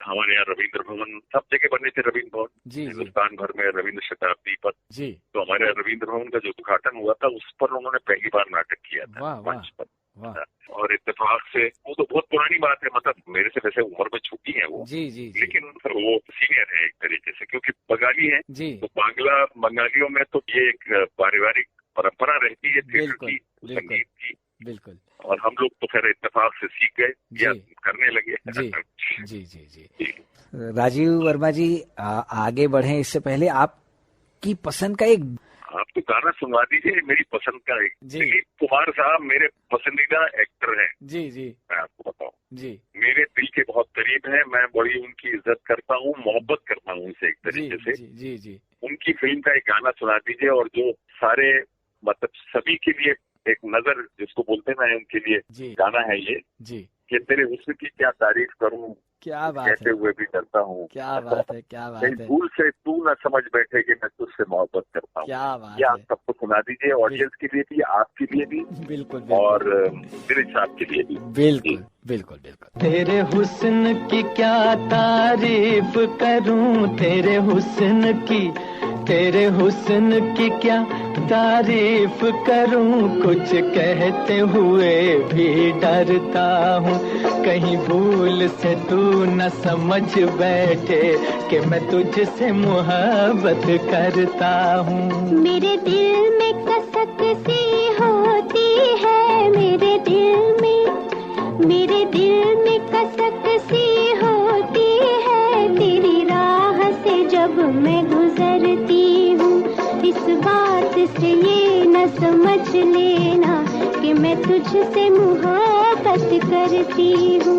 हमारे यहाँ रविंद्र भवन, सब जगह बने थे रविंद्र भवन, जी जी हिंदुस्तान भर में रविंद्र शताब्दी पर। जी तो हमारे यहाँ रविंद्र भवन का जो उद्घाटन हुआ था, उस पर उन्होंने पहली बार नाटक किया था वाह वाह मंच पर। वाह। और इत्तेफाक से, वो तो बहुत पुरानी बात है, मतलब मेरे से वैसे उम्र में छोटी है वो, जी जी जी लेकिन वो सीनियर है एक तरीके से, क्योंकि बंगाली है। जी तो बंगालियों में तो ये एक पारिवारिक परंपरा रहती है थिएटर बिल्कुल, की, बिल्कुल। संगीत की। बिल्कुल। और हम लोग तो खैर इत्तेफाक से सीख गए या जी। करने लगे। जी जी जी जी राजीव वर्मा जी, आगे बढ़े इससे पहले आपकी पसंद का एक, आप तो गाना सुनवा दीजिए मेरी पसंद का। एक जी। दिलीप कुमार साहब मेरे पसंदीदा एक्टर हैं। जी जी मैं आपको बताऊं, जी मेरे दिल के बहुत करीब हैं। मैं बड़ी उनकी इज्जत करता हूँ, मोहब्बत करता हूँ उनसे एक जी तरीके से। जी जी जी उनकी फिल्म का एक गाना सुना दीजिए, और जो सारे, मतलब सभी के लिए एक नजर जिसको बोलते हैं ना, उनके लिए जी गाना है ये, जी कि तेरे हुस्न की क्या तारीफ करूं, क्या बात कहते है, हुए भी डरता हूँ। क्या बात है, क्या बात कहीं है, भूल से तू न समझ बैठे कि मैं तुझसे मोहब्बत करता हूँ। क्या बात ये है। आप सबको सुना दीजिए, ऑडियंस के लिए भी, आपके लिए भी, बिल्कुल और बिल्कुल दिलीप साहब के लिए भी। बिल्कुल बिल्कुल बिल्कुल। तेरे हुस्न की क्या तारीफ करूं, तेरे हुस्न की क्या तारीफ करूं, कुछ कहते हुए भी डरता हूँ, कहीं भूल से तू न समझ बैठे कि मैं तुझसे मोहब्बत करता हूँ। मेरे दिल में कसक सी होती है, मेरे दिल में कसक सी होती है, तेरी राह से जब मैं गुजरती हूँ, इस बात से ये न समझ लेना कि मैं तुझसे मोहब्बत करती हूँ।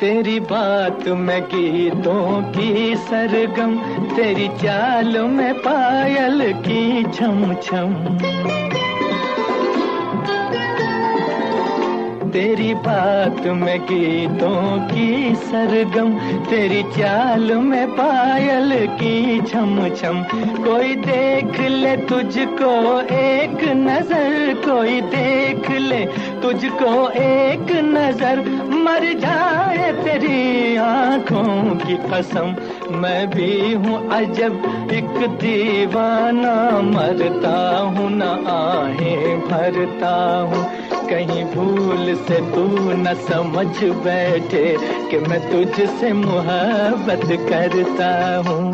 तेरी बात में गीतों की सरगम, तेरी चाल में पायल की छम छम, तेरी बात में गीतों की सरगम, तेरी चाल में पायल की छम छम। कोई देख ले तुझको एक नजर, कोई देख ले तुझको एक नजर, मर जाए तेरी आंखों की कसम। मैं भी हूँ अजब एक दीवाना, मरता हूँ न आहें भरता हूँ। कहीं भूल से तू न समझ बैठे कि मैं तुझसे मोहब्बत करता हूँ।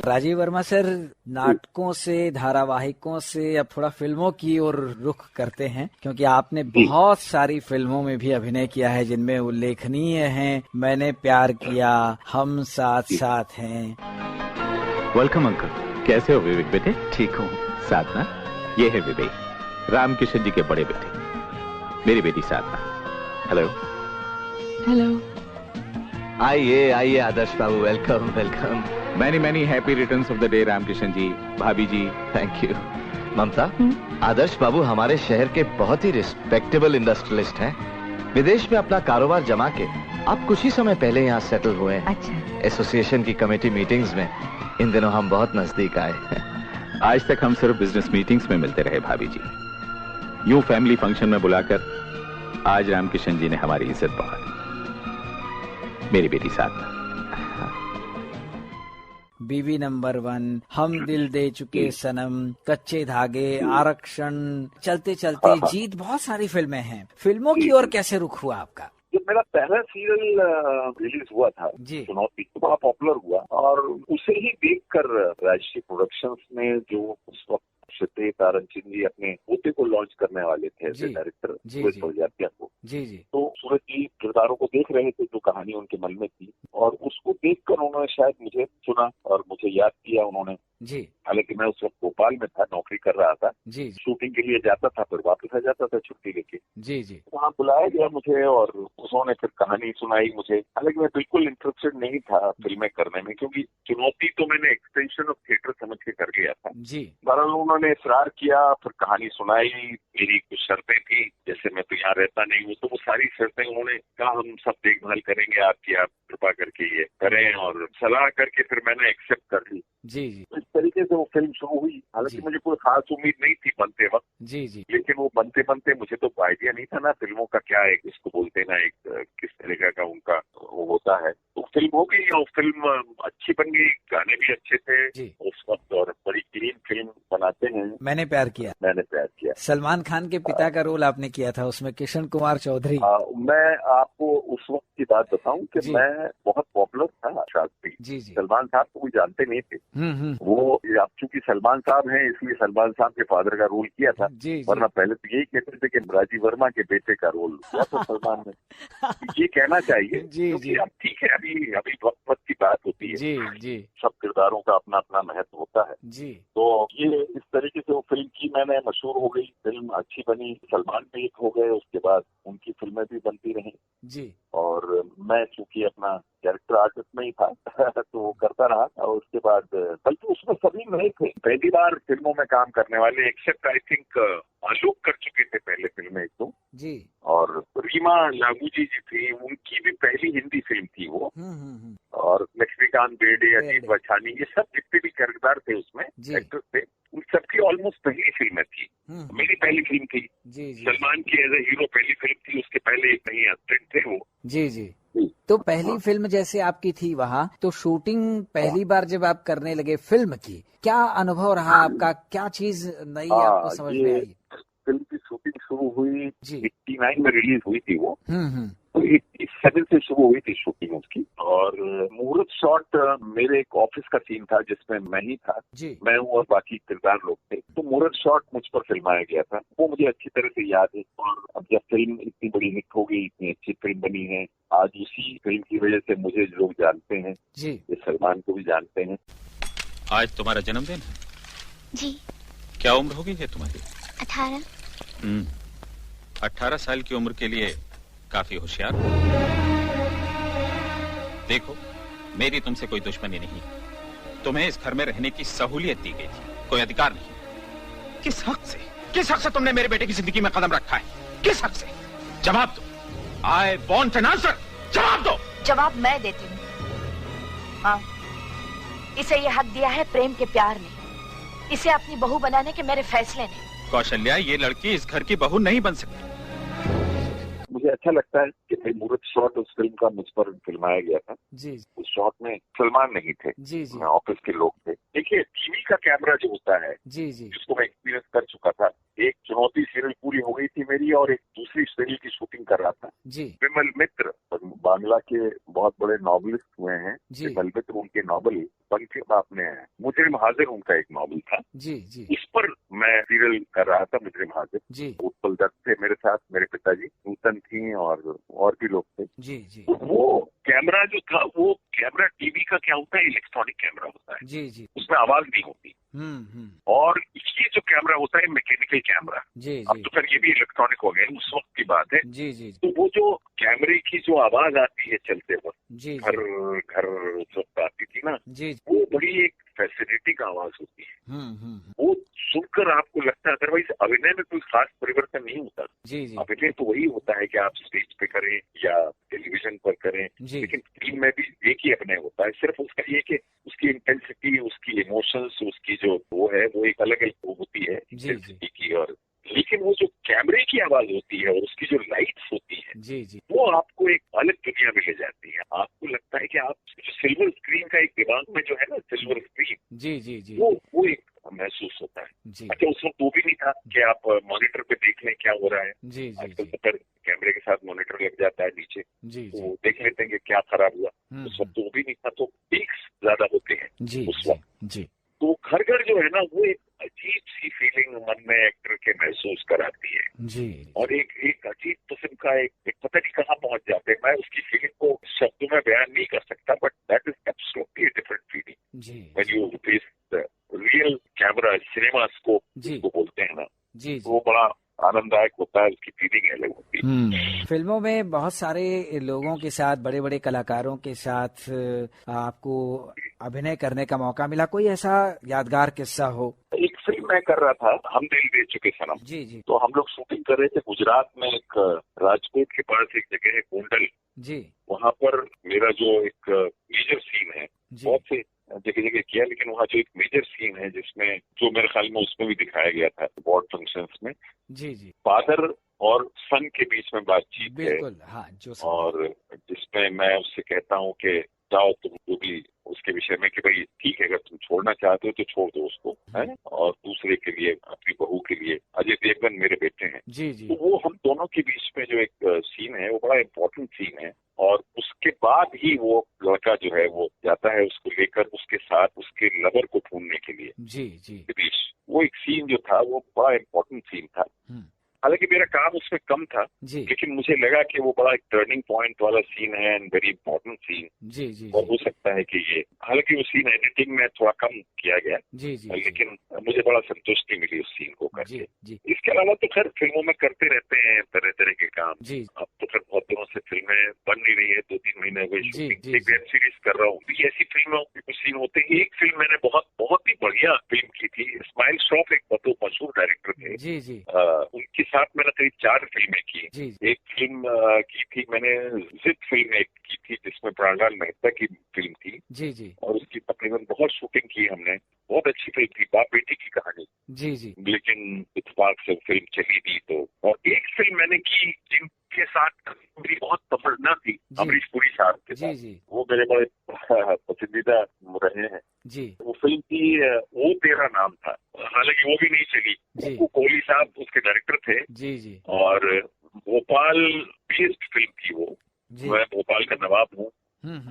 राजीव वर्मा सर, नाटकों से, धारावाहिकों से अब थोड़ा फिल्मों की ओर रुख करते हैं, क्योंकि आपने बहुत सारी फिल्मों में भी अभिनय किया है जिनमें उल्लेखनीय हैं मैंने प्यार किया, हम साथ साथ हैं। वेलकम अंकल, कैसे हो विवेक बेटे? ठीक हूँ। साधना, ये है विवेक, रामकिशन जी के बड़े बेटे, मेरी बेटी साधना। हेलो। हेलो। आइए आइए Adarsh Babu, welcome welcome. Many many happy returns of the day Ramkishan ji, भाभी जी, थैंक यू। ममता, आदर्श बाबू हमारे शहर के बहुत ही रिस्पेक्टेबल इंडस्ट्रियलिस्ट हैं। विदेश में अपना कारोबार जमा के आप कुछ ही समय पहले यहाँ सेटल हुए हैं। अच्छा। एसोसिएशन की कमेटी मीटिंग्स में इन दिनों हम बहुत नजदीक आए। आज तक हम सिर्फ बिजनेस मीटिंग्स में मिलते रहे भाभी जी, यूं फैमिली फंक्शन में बुलाकर आज रामकिशन जी ने हमारी इज्जत बढ़ा दी। मेरी बेटी साधना। बीवी नंबर 1, हम दिल दे चुके सनम, कच्चे धागे, आरक्षण, चलते चलते जीत, बहुत सारी फिल्में हैं। फिल्मों की ओर कैसे रुख हुआ आपका? जब मेरा पहला सीरियल रिलीज हुआ था चुनौती, तो बड़ा पॉपुलर हुआ और उसे ही देखकर राजश्री प्रोडक्शंस ने, जो उस वक्त क्षितिज तारनचंद जी अपने पोते को लॉन्च करने वाले थे ऐसे डायरेक्टर सूरज प्रजापतिया को, तो सूरज जी किरदारों को देख रहे थे जो कहानी उनके मन में थी, और उसको देखकर उन्होंने शायद मुझे सुना और मुझे याद किया उन्होंने। हालांकि मैं उस वक्त भोपाल में था, नौकरी कर रहा था, शूटिंग के लिए जाता था, फिर वापस आ जाता था छुट्टी लेके। वहाँ बुलाया गया मुझे और उन्होंने फिर कहानी सुनाई मुझे। हालांकि मैं बिल्कुल इंटरेस्टेड नहीं था फिल्में करने में, क्योंकि चुनौती तो मैंने एक्सटेंशन ऑफ थिएटर समझ के कर लिया था। बहरहाल उन्होंने इसरार किया, फिर कहानी सुनाई, मेरी कुछ शर्तें थी, जैसे मैं तो यहाँ रहता नहीं हूँ, तो वो सारी शर्तें उन्होंने कहा हम सब देखभाल करेंगे आपकी, आप कृपा करके ये करें, और सलाह करके फिर मैंने एक्सेप्ट कर ली। इस तरीके से वो फिल्म शुरू हुई। हालांकि मुझे कोई खास उम्मीद नहीं थी बनते वक्त, लेकिन वो बनते बनते मुझे तो आइडिया नहीं था ना फिल्मों का क्या है, इसको बोलते ना एक किस तरीके का उनका वो होता है। तो फिल्म हो गई और फिल्म अच्छी बन गई, गाने भी अच्छे थे उस वक्त, और बड़ी क्लीन फिल्म बनाते हैं। मैंने प्यार किया। सलमान खान के पिता का रोल आपने किया था उसमें, किशन कुमार चौधरी। मैं आपको उस वक्त की बात बताऊं कि मैं बहुत पॉपुलर था शास्त्री। सलमान साहब को कोई जानते नहीं थे। वो आप चूंकि सलमान साहब हैं इसलिए सलमान साहब के फादर का रोल किया था, वरना पहले तो यही कहते थे कि राजीव वर्मा के बेटे का रोल किया था सलमान ने। ये कहना चाहिए क्योंकि अब ठीक है, अभी वक्त की बात होती है, सब किरदारों का अपना अपना महत्व होता है। तो ये इस तरीके से वो फिल्म की मैंने, मशहूर हो गई, फिल्म अच्छी बनी, सलमान भी एक हो गए, उसके बाद उनकी फिल्में भी बनती रही। और मैं चूंकि अपना कैरेक्टर आर्टिस्ट में ही था तो करता रहा, और उसके बाद बल्कि उसमें सभी नए थे, पहली बार फिल्मों में काम करने वाले, एक्सेप्ट आई थिंक आलोक कर चुके थे पहले फिल्में एक दो, और रीमा लागू जी थी, उनकी भी पहली हिंदी फिल्म थी वो, और लक्ष्मीकांत बेर्डे, अजीत वछानी, ये सब जितने भी किरदार थे उसमें एक्टर्स थे, उन सबकी ऑलमोस्ट पहली फिल्में थी। मेरी पहली फिल्म थी, सलमान की एज ए हीरो पहली फिल्म थी, उसके पहले कहीं असिस्टेंट थे वो। तो पहली फिल्म जैसे आपकी थी वहाँ, तो शूटिंग पहली बार जब आप करने लगे फिल्म की, क्या अनुभव रहा आपका, क्या चीज नई आपको समझ में आई? फिल्म की शूटिंग शुरू हुई 89 में रिलीज हुई थी वो, तो 87 से शुरू हुई थी शूटिंग उसकी, और मुहूर्त शॉट मेरे एक ऑफिस का सीन था जिसमें मैं ही था, मैं हूँ और बाकी किरदार लोग थे, तो मुहूर्त शॉट मुझ पर फिल्माया गया था, वो मुझे अच्छी तरह से याद है। और अब जब फिल्म इतनी बड़ी हिट हो गई, इतनी अच्छी फिल्म बनी है, आज उसी फिल्म की वजह से मुझे लोग जानते हैं, ये सलमान को भी जानते हैं। आज तुम्हारा जन्मदिन है? जी। क्या उम्र हो गई है तुम्हारी? 18। 18 साल की उम्र के लिए काफी होशियार। देखो, मेरी तुमसे कोई दुश्मनी नहीं, तुम्हें इस घर में रहने की सहूलियत दी गई थी, कोई अधिकार नहीं। किस हक से? किस हक से तुमने मेरे बेटे की जिंदगी में कदम रखा है? किस हक से? जवाब दो। I want an answer. जवाब दो। जवाब मैं देती हूँ। हाँ, इसे ये हक दिया है प्रेम के प्यार ने, इसे अपनी बहू बनाने के मेरे फैसले ने। कौशल्या, ये लड़की इस घर की बहू नहीं बन सकती। मुझे अच्छा लगता है कि भाई मुहूर्त शॉट उस फिल्म का मुझ पर फिल्माया गया था। जी उस शॉट में सलमान नहीं थे, जी जी ऑफिस के लोग थे। देखिए, टीवी का कैमरा जो होता है, जी जी जिसको मैं एक्सपीरियंस कर चुका था, एक चुनौती सीरियल पूरी हो गई थी मेरी और एक दूसरी सीरियल की शूटिंग कर रहा था। जी विमल मित्र बांग्ला के बहुत बड़े नॉवलिस्ट हुए हैं। जी। विमल मित्र, उनके नॉवल पंखे बाप ने है, मुजरिम हाजिर उनका एक नॉवल था। जी जी इस पर मैं सीरियल कर रहा था, मुजरिम हाजिर। जी उत्पल दत्त थे मेरे साथ, मेरे पिताजी नूतन थी और भी लोग थे। जी जी तो वो कैमरा जो था, वो कैमरा टीवी का क्या होता है, इलेक्ट्रॉनिक कैमरा होता है, जी जी उसमें आवाज नहीं होती। और ये जो कैमरा होता है मैकेनिकल कैमरा। जी अब तो फिर ये भी इलेक्ट्रॉनिक हो गया, उस वक्त की बात है। जी जी तो वो जो कैमरे की जो आवाज आती है चलते वक्त, जी घर घर उस वक्त आती थी ना, जी वो बड़ी एक फैसिनेटिंग आवाज होती है। वो सुनकर आपको लगता है, अदरवाइज अभिनय में कोई खास परिवर्तन नहीं होता। जी जी अभिनय तो वही होता है कि आप स्टेज पे करें या टेलीविजन पर करें, जी लेकिन फिल्म में भी एक ही अभिनय होता है। सिर्फ उसका ये कि उसकी इंटेंसिटी, उसकी इमोशंस, उसकी जो वो है, वो एक अलग अलग होती है इंटेंसिटी की। और लेकिन वो जो कैमरे की आवाज होती है और उसकी जो लाइट्स होती है, जी जी वो आपको एक अलग दुनिया में ले जाती है। आपको लगता है कि आप जो सिल्वर स्क्रीन का एक दिमाग में जो है ना, सिल्वर स्क्रीन, जी जी जी वो एक महसूस होता है। जी अच्छा, उस वक्त वो भी नहीं था कि आप मॉनिटर पे देख लें क्या हो रहा है। जी जी आजकल तो फिर कैमरे के साथ मॉनिटर लग जाता है नीचे, जी तो देख लेते हैं कि क्या खराब हुआ। उस वक्त तो वो भी नहीं था, तो पीक्स ज्यादा होते हैं जी उस वक्त। जी तो घर घर जो है ना, वो एक अजीब सी फीलिंग मन में एक्टर के महसूस कराती है। जी और एक अजीब किस्म का एक पता नहीं कहाँ पहुंच जाते हैं। मैं उसकी फीलिंग को शब्दों में बयान नहीं कर सकता, but that is absolutely different feeling जी when you face the real camera, cinema scope जिसको बोलते हैं ना, जी वो बड़ा आनंददायक होता है, उसकी फीलिंग अलग होती है। फिल्मों में बहुत सारे लोगों के साथ, बड़े बड़े कलाकारों के साथ आपको अभिनय करने का मौका मिला। कोई ऐसा यादगार किस्सा हो? एक फिल्म मैं कर रहा था, हम दिल दे चुके सनम। जी जी तो हम लोग शूटिंग कर रहे थे गुजरात में, एक राजकोट के पास एक जगह है गोंडल, जी वहाँ पर मेरा जो एक मेजर सीन है, जी बहुत से जगह जगह किया, लेकिन वहाँ जो एक मेजर सीन है जिसमें, जो मेरे ख्याल में उसमें भी दिखाया गया था अवार्ड फंक्शंस में, जी जी फादर और सन के बीच में बातचीत है। बिल्कुल, हाँ, जो और जिसमें मैं उससे कहता हूँ कि जाओ तुम जो भी उसके विषय में, कि भाई ठीक है, अगर तुम छोड़ना चाहते हो तो छोड़ दो उसको, है, और दूसरे के लिए, अपनी बहू के लिए। अजय देवगन मेरे बेटे हैं। जी जी तो वो हम दोनों के बीच में जो एक सीन है, वो बड़ा इम्पोर्टेंट सीन है। और उसके बाद ही वो लड़का जो है वो जाता है उसको लेकर उसके साथ उसके लवर को ढूंढने के लिए जी जी विदेश। वो एक सीन जो था वो बड़ा इम्पोर्टेंट सीन था। हालांकि मेरा काम उसमें कम था, जी लेकिन मुझे लगा कि वो बड़ा एक टर्निंग पॉइंट वाला सीन है एंड वेरी इंपॉर्टेंट सीन। जी जी और हो सकता है कि ये, हालांकि वो सीन एडिटिंग में थोड़ा कम किया गया, जी जी लेकिन मुझे बड़ा संतुष्टि मिली उस सीन को करके। जी जी इसके अलावा तो खैर फिल्मों में करते रहते हैं तरह तरह के काम। जी अब तो खैर बहुत दिनों से फिल्में बन नहीं रही है, 2-3 महीने हो गए जी, शूटिंग। जी, एक वेब सीरीज कर रहा हूँ, ऐसी फिल्मों के कुछ सीन होते हैं। एक फिल्म मैंने बहुत ही बढ़िया फिल्म की थी। इस्माइल श्रॉफ एक बहुत मशहूर डायरेक्टर थे, जी जी उनके साथ मैंने करीब 4 फिल्में की। जी एक फिल्म की थी मैंने, जिद फिल्म एक की थी जिसमें प्राणलाल मेहता की फिल्म थी, जी जी और उसकी तकरीबन बहुत शूटिंग की हमने। बहुत अच्छी फिल्म थी, बाप बेटी की कहानी। जी जी लेकिन इत्तेफाक से फिल्म चली नहीं। तो और एक फिल्म मैंने की जिनके साथ मेरी बहुत तमन्ना थी, अमरीश पुरी साहब के जी साथ। जी वो मेरे बड़े पसंदीदा रहे हैं। जी वो फिल्म थी, वो तेरा नाम था। हालांकि वो भी नहीं चली। जी वो कोहली साहब उसके डायरेक्टर थे, जी जी और भोपाल बेस्ड फिल्म थी वो। जी मैं भोपाल का नवाब हूँ,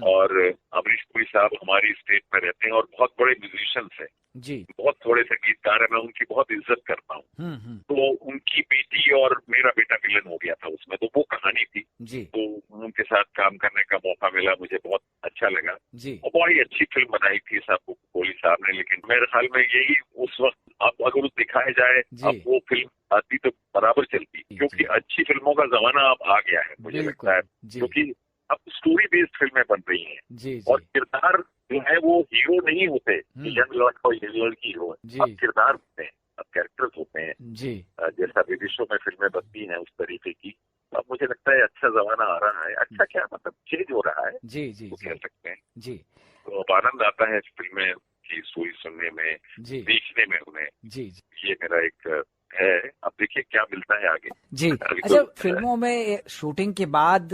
और अमरीश पुरी साहब हमारी स्टेट में रहते हैं और बहुत बड़े म्यूजिशियंस हैं, जी बहुत थोड़े संगीतकार हैं। मैं उनकी बहुत इज्जत करता हूँ। तो उनकी बेटी और मेरा बेटा विलन हो गया था उसमें, तो वो कहानी थी। जी तो उनके साथ काम करने का मौका मिला, मुझे बहुत अच्छा लगा। जी और बड़ी अच्छी फिल्म बनाई थी साहब कोहली साहब ने। लेकिन मेरे ख्याल में यही उस वक्त, अब अगर दिखाया जाए, जी। अब वो फिल्म आती तो बराबर चलती, जी। क्योंकि अच्छी फिल्मों का जमाना अब आ गया है, मुझे लगता है। जी क्योंकि अब स्टोरी बेस्ड फिल्में बन रही हैं, जी और किरदार जो है वो हीरो नहीं होते, हम्म। यंग लड़का और यंग लड़की हीरो है, जी। अब किरदार होते हैं। कैरेक्टर्स होते हैं जी जैसा विदेशों में फिल्में बनती हैं उस तरीके की। अब मुझे लगता है अच्छा जमाना आ रहा है, अच्छा क्या मतलब चेंज हो रहा है जी जी तो कह सकते हैं। जी तो अब आनंद आता है फिल्में की स्टोरी सुनने में, जी देखने में उन्हें। जी जी ये मेरा एक है, अब देखिए क्या मिलता है आगे। जी। अभी अच्छा, तो फिल्मों में शूटिंग के बाद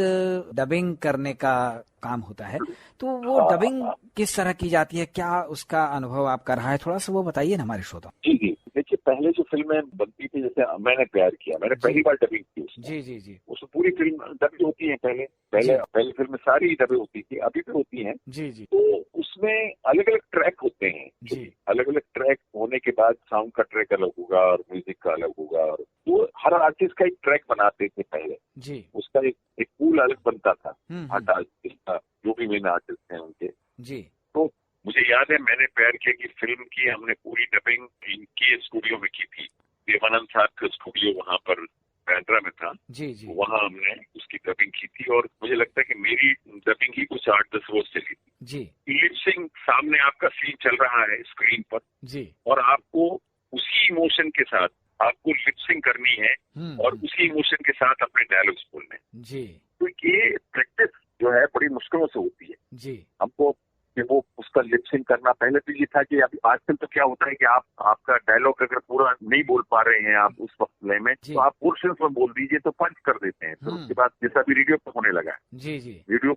डबिंग करने का काम होता है, तो वो हाँ, डबिंग हाँ। किस तरह की जाती है, क्या उसका अनुभव आपका रहा है, थोड़ा सा वो बताइए ना हमारे श्रोता। जी जी, देखिए पहले जो फिल्में बनती थी, जैसे मैंने प्यार किया, मैंने जी। पहली बार डबिंग की उसमें। जी जी जी उसमें पूरी फिल्म डबिंग होती है, पहले जी। पहले फिल्म में सारी डबिंग होती थी, अभी भी होती हैं। जी जी तो उसमें अलग अलग ट्रैक होते हैं, जी अलग अलग ट्रैक होने के बाद साउंड का ट्रैक अलग होगा और म्यूजिक का अलग होगा। और तो हर आर्टिस्ट का एक ट्रैक बनाते थे पहले, जी उसका एक पूल अलग बनता था हम्म। हर आर्टिस्ट का, जो भी मेन आर्टिस्ट हैं उनके। जी तो मुझे याद है मैंने प्यार किया की फिल्म की हमने पूरी डबिंग इनके स्टूडियो में की थी। देवानंद साहब का स्टूडियो वहाँ पर बैंड्रा में था, जी जी वहाँ हमने उसकी डबिंग की थी। और मुझे लगता है कि मेरी डबिंग ही कुछ 8-10 रोज चली थी। जी लिपसिंग, सामने आपका सीन चल रहा है स्क्रीन पर जी और आपको उसी इमोशन के साथ आपको लिपसिंग करनी है और उसी इमोशन के साथ अपने डायलॉग्स बोलने हैं। जी तो ये प्रैक्टिस जो है बड़ी मुश्किलों से होती है जी हमको कि वो उसका लिपसिंग करना। पहले तो ये था कि अभी आजकल तो क्या होता है कि आपका डायलॉग अगर पूरा नहीं बोल पा रहे हैं आप उस वक्त में जी। तो आप पोर्शंस में बोल दीजिए तो पंच कर देते हैं। फिर उसके बाद जैसा भी रेडियो पर होने लगा है, जी जी रेडियो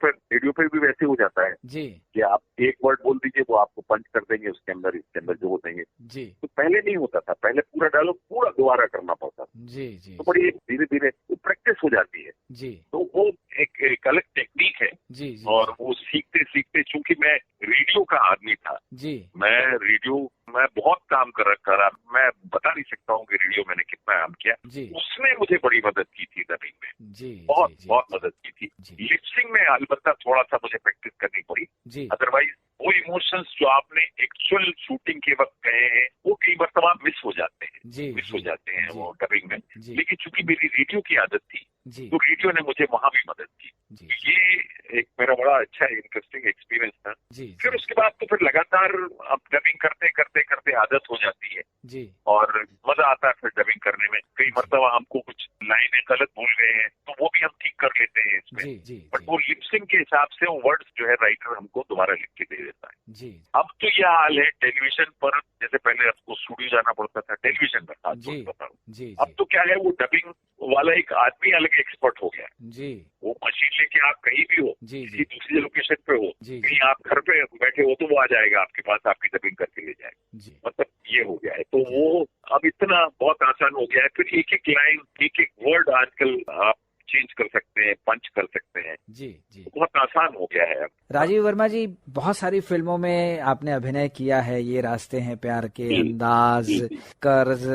पर भी वैसे हो जाता है जी कि आप एक वर्ड बोल दीजिए वो आपको पंच कर देंगे उसके अंदर जो हो देंगे। जी तो पहले नहीं होता था, पहले पूरा डायलॉग पूरा दोबारा करना पड़ता था। जी जी तो बड़ी धीरे धीरे प्रैक्टिस हो जाती है। जी तो वो एक अलग टेक्निक है जी जी और वो सीखते सीखते, चूंकि मैं रेडियो का आदमी था, जी मैं बहुत काम करा, मैं बता नहीं सकता हूँ कि रेडियो मैंने कितना काम किया। जी उसने मुझे बड़ी मदद की थी डबिंग में, जी बहुत मदद की थी। जी। लिपसिंग में अलबत्ता थोड़ा सा मुझे प्रैक्टिस करनी पड़ी, जी अदरवाइज वो इमोशंस जो आपने एक्चुअल शूटिंग के वक्त कहे हैं वो कई मरतबा मिस हो जाते हैं, जी मिस हो जाते हैं जी। वो डबिंग में। जी लेकिन चूंकि मेरी रेडियो की आदत थी जी तो रेडियो ने मुझे वहां भी मदद की। जी ये एक मेरा बड़ा अच्छा इंटरेस्टिंग एक्सपीरियंस था। जी फिर उसके बाद तो फिर लगातार अब डबिंग करते करते करते आदत हो जाती है जी और मजा आता है फिर डबिंग करने में। कई मरतबा हमको कुछ लाइनें गलत बोल गए हैं तो वो भी हम ठीक कर लेते हैं इसमें। जी जी बट वो लिपसिंग के हिसाब से वो वर्ड्स जो है राइटर हमको दोबारा लिख के दे देता है। जी अब तो यह हाल है टेलीविजन पर, जैसे पहले आपको स्टूडियो जाना पड़ता था टेलीविजन पर, आज जी। तो बताऊं जी अब तो क्या है वो डबिंग वाला एक आदमी अलग एक्सपर्ट हो गया है। जी वो मशीन लेके आप कहीं भी हो, जी किसी जी दूसरी लोकेशन पे हो, जी। कहीं आप घर पे बैठे हो तो वो आ जाएगा आपके पास, आपकी डबिंग करके ले जाएगा। जी मतलब ये हो गया है। तो वो अब इतना बहुत आसान हो गया है। फिर एक एक लाइन, एक एक वर्ड आजकल आप चेंज कर सकते हैं, पंच कर सकते हैं, जी जी बहुत आसान हो गया है अब। राजीव वर्मा जी, बहुत सारी फिल्मों में आपने अभिनय किया है, ये रास्ते हैं प्यार के, जी, अंदाज, जी, जी। कर्ज,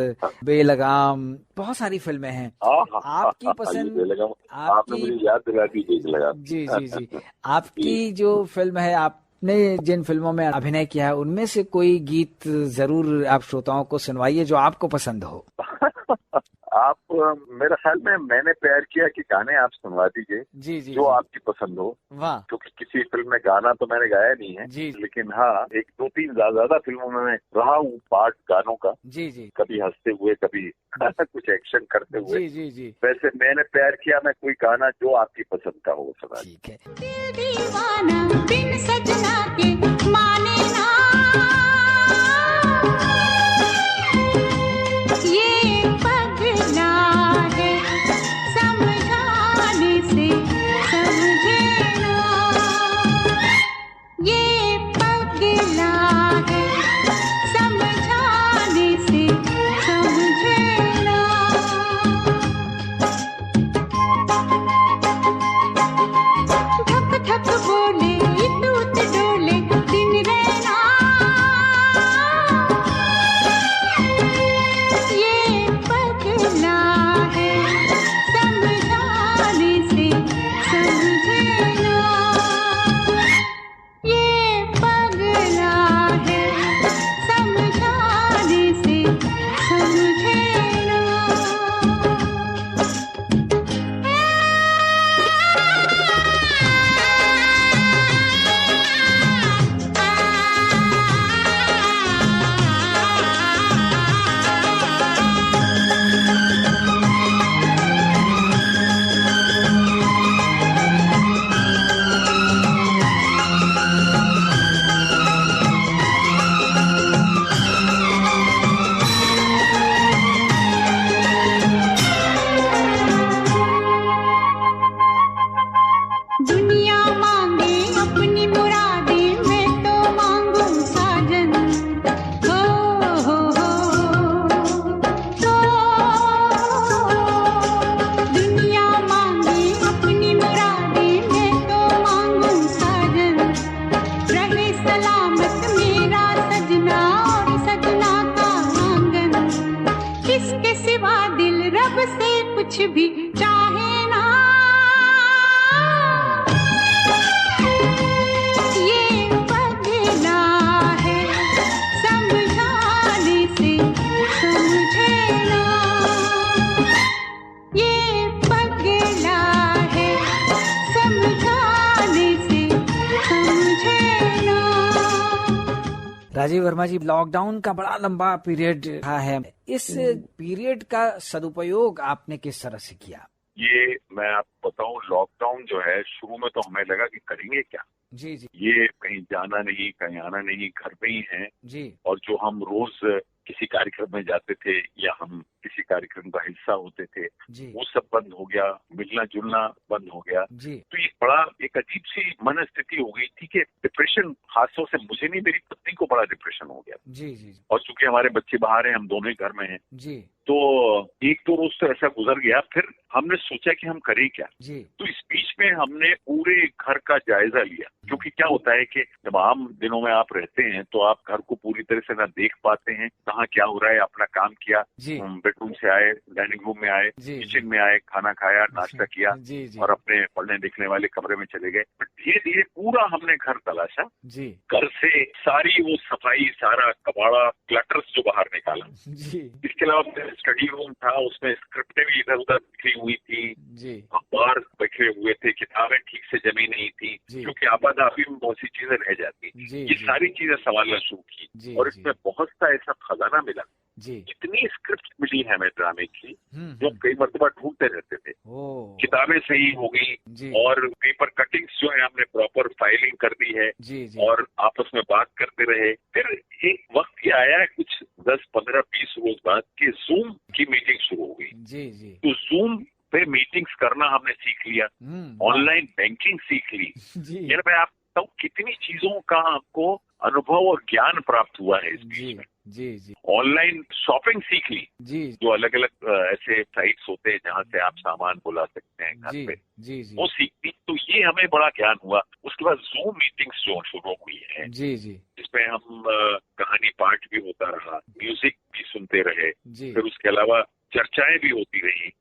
बेलगाम, बहुत सारी फिल्में हैं। आपकी पसंद, आपने मुझे याद दिला दी लगा। जी जी जी आपकी जो फिल्म है, आपने जिन फिल्मों में अभिनय किया है उनमें से कोई गीत जरूर आप श्रोताओं को सुनवाइए जो आपको पसंद हो। आप मेरा ख्याल में मैंने प्यार किया कि गाने आप सुनवा दीजिए जी जी जो जी। आपकी पसंद हो। वाह। क्योंकि किसी फिल्म में गाना तो मैंने गाया नहीं है जी। लेकिन हाँ, एक 2-3 ज्यादा फिल्मों में मैं रहा हूँ पार्ट गानों का। जी जी कभी हंसते हुए, कभी कुछ एक्शन करते हुए। जी जी जी वैसे मैंने प्यार किया मैं कोई गाना जो आपकी पसंद का हो सुना। ठीक है। दिल दीवाना बिन सजना के माने ना, ये पगला है समझाने से समझे ना, ये पगला है समझाने से समझे ना। धक धक बोले दूत डोले दिन रहना, ये पगला है समझाने से राजीव वर्मा जी, लॉकडाउन का बड़ा लंबा पीरियड रहा है, इस पीरियड का सदुपयोग आपने किस तरह से किया? ये मैं आपको बताऊं, लॉकडाउन जो है शुरू में तो हमें लगा कि करेंगे क्या, जी जी ये कहीं जाना नहीं, कहीं आना नहीं, घर पे ही हैं। जी और जो हम रोज किसी कार्यक्रम में जाते थे या हम किसी कार्यक्रम का हिस्सा होते थे, जी वो सब बंद हो गया, मिलना जुलना बंद हो गया। जी तो ये बड़ा एक अजीब सी मन स्थिति हो गई थी कि डिप्रेशन, खासतौर से मुझे नहीं, मेरी पत्नी को बड़ा डिप्रेशन हो गया। जी जी और चूंकि हमारे बच्चे बाहर हैं, हम दोनों ही घर में हैं, जी तो एक दो रोज तो ऐसा गुजर गया। फिर हमने सोचा कि हम करें क्या। जी तो इस बीच में हमने पूरे घर का जायजा लिया, क्योंकि क्या होता है कि जब आम दिनों में आप रहते हैं तो आप घर को पूरी तरह से ना देख पाते हैं, कहाँ क्या हो रहा है। अपना काम किया, जी बेडरूम से आए, डाइनिंग रूम में आए, जी किचन में आए, खाना खाया, नाश्ता किया जी जी और अपने पढ़ने लिखने वाले कमरे में चले गए। धीरे धीरे पूरा हमने घर तलाशा, जी घर से सारी वो सफाई, सारा कबाड़ा, क्लटर्स जो बाहर निकाला। जी इसके अलावा स्टडी रूम था, उसमें स्क्रिप्टें भी इधर उधर बिखरी हुई थी, जी अखबार बिखरे हुए थे, किताबें ठीक से जमी नहीं थी, जी। क्योंकि आपाधापी में बहुत सी चीजें रह जाती। जी ये जी सारी चीजें संभालना शुरू की जी और जी इसमें बहुत सा ऐसा खजाना मिला। जी इतनी स्क्रिप्ट मिली है हमें ड्रामे की, जो हम्म, कई मरतबा ढूंढते रहते थे। ओ किताबें सही हो गई जी और पेपर कटिंग्स जो है हमने प्रॉपर फाइलिंग कर दी है जी जी और आपस में बात करते रहे। फिर एक वक्त ये आया कुछ 10, 15, 20 रोज बाद कि जूम की मीटिंग शुरू हो गई। जी जी तो जूम पे मीटिंग्स करना हमने सीख लिया, ऑनलाइन बैंकिंग सीख ली। जी यार मैं आप बताऊं कितनी चीजों का आपको अनुभव और ज्ञान प्राप्त हुआ है इस जी बीच में। जी जी ऑनलाइन शॉपिंग सीख ली, जी जो अलग अलग ऐसे साइट्स होते हैं जहां से आप सामान बुला सकते हैं घर जी पे, जी जी वो सीखती। तो ये हमें बड़ा ज्ञान हुआ। उसके बाद जूम मीटिंग्स जो शुरू हुई है, जी जी जिसमें हम कहानी पाठ भी होता रहा, म्यूजिक भी सुनते रहे, जी फिर उसके अलावा चर्चाएं भी होती रही।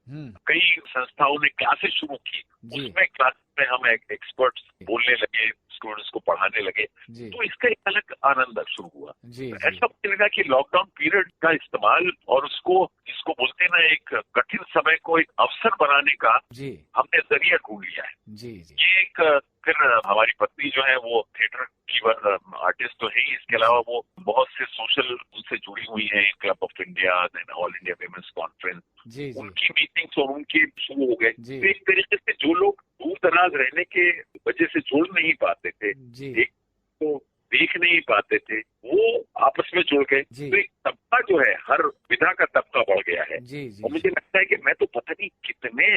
कई संस्थाओं ने क्लासेस शुरू की, जी उसमें क्लास में हम एक्सपर्ट्स बोलने लगे, स्टूडेंट्स को पढ़ाने लगे। जी तो इसका एक अलग आनंद शुरू हुआ। जी तो जी ऐसा मुझे लगा कि लॉकडाउन पीरियड का इस्तेमाल और उसको, जिसको बोलते हैं ना, एक कठिन समय को एक अवसर बनाने का जी हमने जरिया ढूंढ लिया है। जी जी ये एक, फिर हमारी पत्नी जो है वो थिएटर की आर्टिस्ट तो है ही, इसके अलावा वो बहुत से सोशल उनसे जुड़ी हुई है, club of India, then all India women's conference, जी जी उनकी मीटिंग्स और उनके शुरू हो गए। जी। तो एक तरीके से जो लोग दूर दराज रहने के वजह से जुड़ नहीं पाते थे, जी एक तो देख नहीं पाते थे, वो आपस में जुड़ गए। जी। तो एक तबका जो है, हर विधा का तबका बढ़ गया है। जी जी और मुझे लगता है कि मैं तो पता नहीं कितने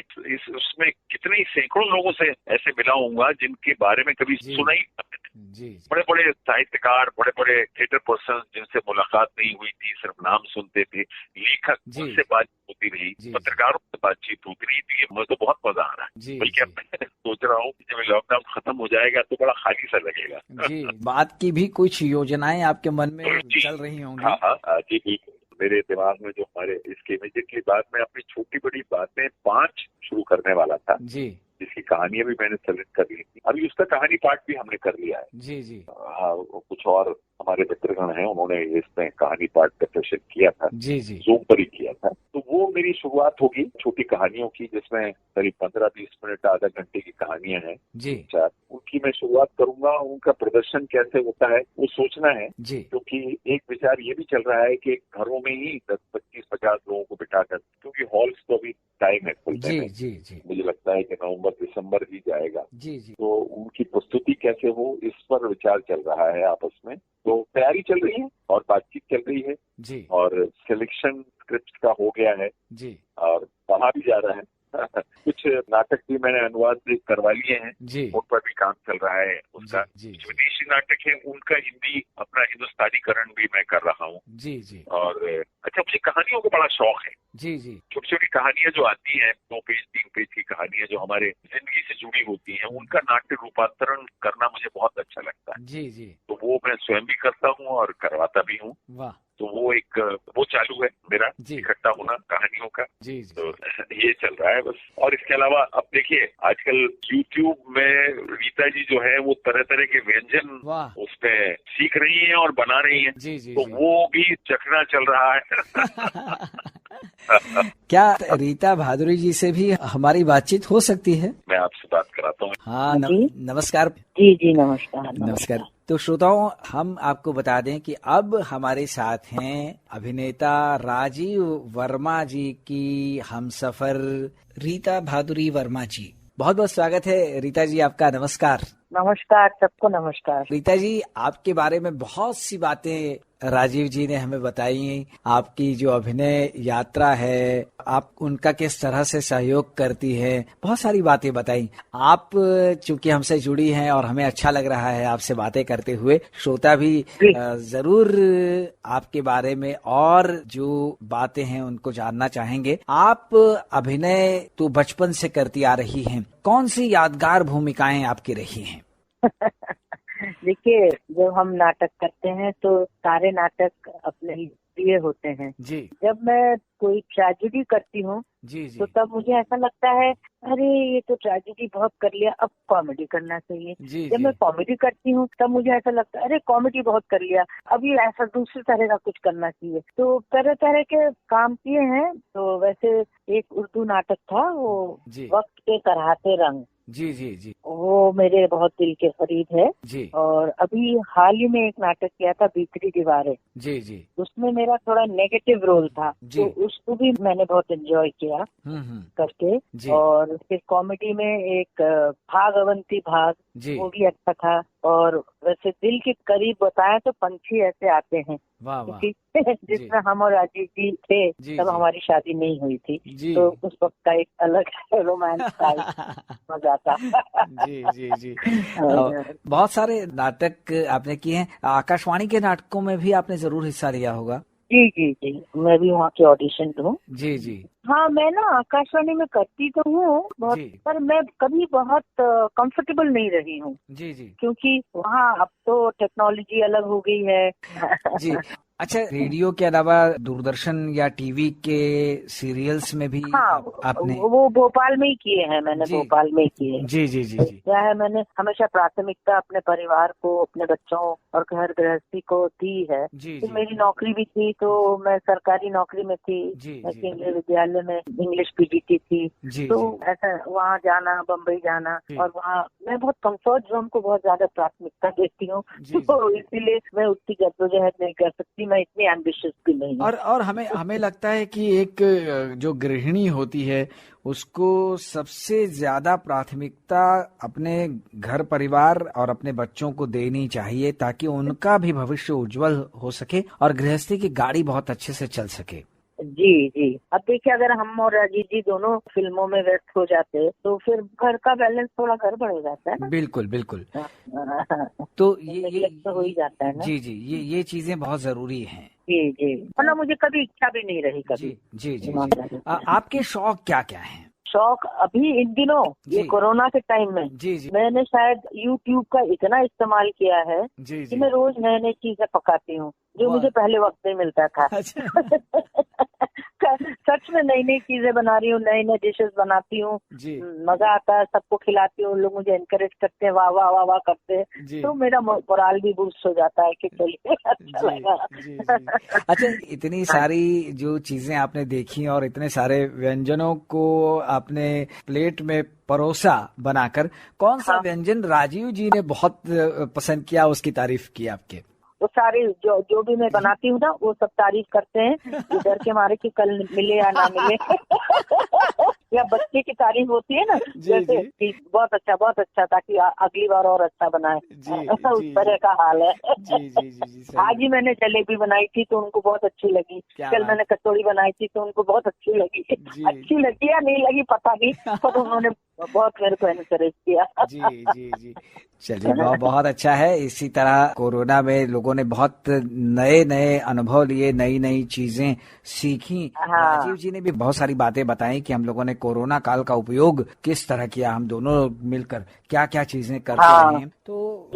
उसमें कितने ही सैकड़ों लोगों से ऐसे मिला होऊंगा जिनके बारे में कभी जी। सुना ही नहीं। जी बड़े बड़े साहित्यकार, बड़े बड़े थिएटर पर्सन जिनसे मुलाकात नहीं हुई थी, सिर्फ नाम सुनते थे, लेखक, जी। उनसे बातचीत होती रही, जी। पत्रकारों से बातचीत होती रही। तो ये मुझे तो बहुत मजा आ रहा है। जी बल्कि अब मैं सोच रहा हूँ कि जब लॉकडाउन खत्म हो जाएगा तो बड़ा खाली सा लगेगा। जी बात की भी कुछ योजनाएं आपके मन में जी। चल रही होंगी। हाँ हाँ जी बिल्कुल। मेरे दिमाग में जो हमारे इसके इमीडिएटली बाद में अपनी छोटी बड़ी बातें 5 शुरू करने वाला था, जी जिसकी कहानियां भी मैंने सेलेक्ट कर ली थी। अभी उसका कहानी पाठ भी हमने कर लिया है। जी जी हाँ, कुछ और हमारे मित्रगण हैं, उन्होंने इसमें कहानी पाठ का सेशन किया था, जी जी जूम पर ही किया था। तो वो मेरी शुरुआत होगी छोटी कहानियों की, जिसमें करीब 15-20 मिनट, आधा घंटे की कहानियां हैं, जी 4 उनकी मैं शुरुआत करूंगा। उनका प्रदर्शन कैसे होता है वो सोचना है, जी क्योंकि एक विचार ये भी चल रहा है कि घरों में ही 10, 25, 50 लोगों को बिठाकर, क्योंकि हॉल्स तो अभी टाइम है खुलने जी में, जी जी मुझे लगता है कि नवंबर दिसंबर ही जाएगा। जी जी तो उनकी प्रस्तुति कैसे हो, इस पर विचार चल रहा है आपस में। तो तैयारी चल रही है और बातचीत चल रही है जी और सिलेक्शन स्क्रिप्ट का हो गया है जी और पढ़ा भी जा रहा है। कुछ नाटक भी मैंने अनुवाद भी करवा लिए हैं, जी उन पर भी काम चल रहा है उसका। जी कुछ विदेशी नाटक है, उनका हिंदी अपना हिंदुस्तानीकरण भी मैं कर रहा हूँ। जी जी और अच्छा, मुझे कहानियों का बड़ा शौक है। जी जी छोटी छोटी कहानियां जो आती हैं, 2 पेज 3 पेज की कहानियां जो हमारे जिंदगी से जुड़ी होती हैं, उनका नाट्य रूपांतरण करना मुझे बहुत अच्छा लगता है। जी जी तो वो मैं स्वयं भी करता हूँ और करवाता भी हूँ। वाह तो वो चालू है मेरा जी। इकट्ठा होना कहानियों का। जी जी तो ये चल रहा है बस। और इसके अलावा अब देखिए, आजकल YouTube में रीता जी जो है वो तरह तरह के व्यंजन वाह उस पे सीख रही हैं और बना रही हैं। जी जी तो जी वो भी चखना चल रहा है। क्या रीता भादुरी जी से भी हमारी बातचीत हो सकती है? मैं आपसे बात कराता हूँ। हाँ जी। नमस्कार। जी जी नमस्कार नमस्कार। तो श्रोताओं, हम आपको बता दें कि अब हमारे साथ हैं अभिनेता राजीव वर्मा जी की हमसफर रीता भादुरी वर्मा जी। बहुत बहुत स्वागत है रीता जी आपका। नमस्कार। नमस्कार, सबको नमस्कार। रीता जी, आपके बारे में बहुत सी बातें राजीव जी ने हमें बताई। आपकी जो अभिनय यात्रा है, आप उनका किस तरह से सहयोग करती है, बहुत सारी बातें बताई। आप चूंकि हमसे जुड़ी हैं और हमें अच्छा लग रहा है आपसे बातें करते हुए, श्रोता भी जरूर आपके बारे में और जो बातें हैं उनको जानना चाहेंगे। आप अभिनय तो बचपन से करती आ रही हैं, कौन सी यादगार भूमिकाएं आपकी रही हैं? देखिए, जब हम नाटक करते हैं तो सारे नाटक अपने लिए होते हैं जी। जब मैं कोई ट्रेजेडी करती हूँ जी जी। तो तब मुझे ऐसा लगता है, अरे ये तो ट्रेजेडी बहुत कर लिया, अब कॉमेडी करना चाहिए। जी, जब जी। मैं कॉमेडी करती हूँ तब मुझे ऐसा लगता है, अरे कॉमेडी बहुत कर लिया, अब ये ऐसा दूसरी तरह का कुछ करना चाहिए। तो तरह तरह के काम किए हैं। तो वैसे एक उर्दू नाटक था, वो जी। वक्त के कराहते रंग, जी जी जी। वो मेरे बहुत दिल के करीब है। जी और अभी हाल ही में एक नाटक किया था, भीतरी दीवारें। जी जी। उसमें मेरा थोड़ा नेगेटिव रोल था, जी। तो उसको भी मैंने बहुत एंजॉय किया करके। जी। और फिर कॉमेडी में एक भाग अवंती भाग, जी। वो भी अच्छा था। और वैसे दिल के करीब बताया तो पंछी ऐसे आते हैं, वाह वाह। जिसमें हम और राजीव जी थे। जी, तब जी। हमारी शादी नहीं हुई थी, जी। तो उस वक्त का एक अलग रोमांस था, मजा था। जी जी जी। बहुत सारे नाटक आपने किए हैं, आकाशवाणी के नाटकों में भी आपने जरूर हिस्सा लिया होगा। जी जी जी, मैं भी वहाँ के ऑडिशन हूँ। जी जी। हाँ, मैं ना आकाशवाणी में करती तो हूँ बहुत, जी। पर मैं कभी बहुत कंफर्टेबल नहीं रही हूँ। जी जी। क्योंकि वहाँ अब तो टेक्नोलॉजी अलग हो गई है। जी। अच्छा, रेडियो के अलावा दूरदर्शन या टीवी के सीरियल्स में भी हाँ, आपने? वो भोपाल में ही किए हैं मैंने, जी। भोपाल में ही किए। जी जी जी जी। क्या है, मैंने हमेशा प्राथमिकता अपने परिवार को, अपने बच्चों और घर गृहस्थी को दी है। जी तो जी। मेरी नौकरी भी थी, तो मैं सरकारी नौकरी में थी। जी मैं जी। केंद्रीय विद्यालय में इंग्लिश पीजीटी थी। जी तो जी। ऐसा वहाँ जाना, बम्बई जाना, जी। और वहाँ मैं बहुत कंफर्ट जोन को बहुत ज्यादा प्राथमिकता देती हूँ। जी, तो इसीलिए मैं उतनी जद्दोजहद नहीं कर सकती, मैं इतनी एम्बिशियस भी नहीं हूँ। और हमें लगता है कि एक जो गृहिणी होती है उसको सबसे ज्यादा प्राथमिकता अपने घर परिवार और अपने बच्चों को देनी चाहिए, ताकि उनका भी भविष्य उज्जवल हो सके और गृहस्थी की गाड़ी बहुत अच्छे से चल सके। जी जी। अब देखिए, अगर हम और राजीव जी दोनों फिल्मों में व्यस्त हो जाते तो फिर घर का बैलेंस थोड़ा गड़बड़ हो जाता है ना। बिल्कुल बिल्कुल। तो ये तो हो ही जाता है ना। जी जी, ये चीजें बहुत जरूरी हैं। जी जी, वरना मुझे कभी इच्छा भी नहीं रही कभी। जी जी जी। आपके शौक क्या क्या हैं? शौक अभी इन दिनों, ये जी। कोरोना के टाइम में जी जी। मैंने शायद YouTube का इतना इस्तेमाल किया है जी कि जी। मैं रोज नए नई चीजें पकाती हूँ, जो वाह। मुझे पहले वक्त नहीं मिलता था। अच्छा। सच में नई नई चीजें बना रही हूँ, नए नए डिशेस बनाती हूँ। जी मजा आता है, सबको खिलाती हूँ, लोग मुझे एनकरेज करते हैं, वाह वाह वाह वाह करते हैं। जी। तो मेरा मोराल भी बूस्ट हो जाता है कि चलिए अच्छा लगा। जी जी। अच्छा, इतनी सारी जो चीजें आपने देखी और इतने सारे व्यंजनों को आपने प्लेट में परोसा बनाकर, कौन सा व्यंजन राजीव जी ने बहुत पसंद किया, उसकी तारीफ की आपके? वो सारे जो भी मैं बनाती हूँ ना, वो सब तारीफ करते हैं, डर के मारे कि कल मिले या ना मिले। या बच्चे की तारीफ होती है ना, जैसे कि बहुत अच्छा, ताकि अगली बार और अच्छा बनाए। उस तरह का हाल है। जी जी जी। आज ही मैंने जलेबी बनाई थी तो उनको बहुत अच्छी लगी। कल मैंने कचौड़ी बनाई थी तो उनको बहुत अच्छी लगी। अच्छी लगी या नहीं लगी पता नहीं, पर उन्होंने बहुत मेरे को एनकरेज किया। जी जी जी। चलिए, बहुत अच्छा है। इसी तरह कोरोना में लोगों ने बहुत नए नए अनुभव लिए, नई नई चीजें सीखी। राजीव जी ने भी बहुत सारी बातें बताई कि हम लोगों ने कोरोना काल का उपयोग किस तरह किया, हम दोनों मिलकर क्या क्या चीजें करते रहे हैं। तो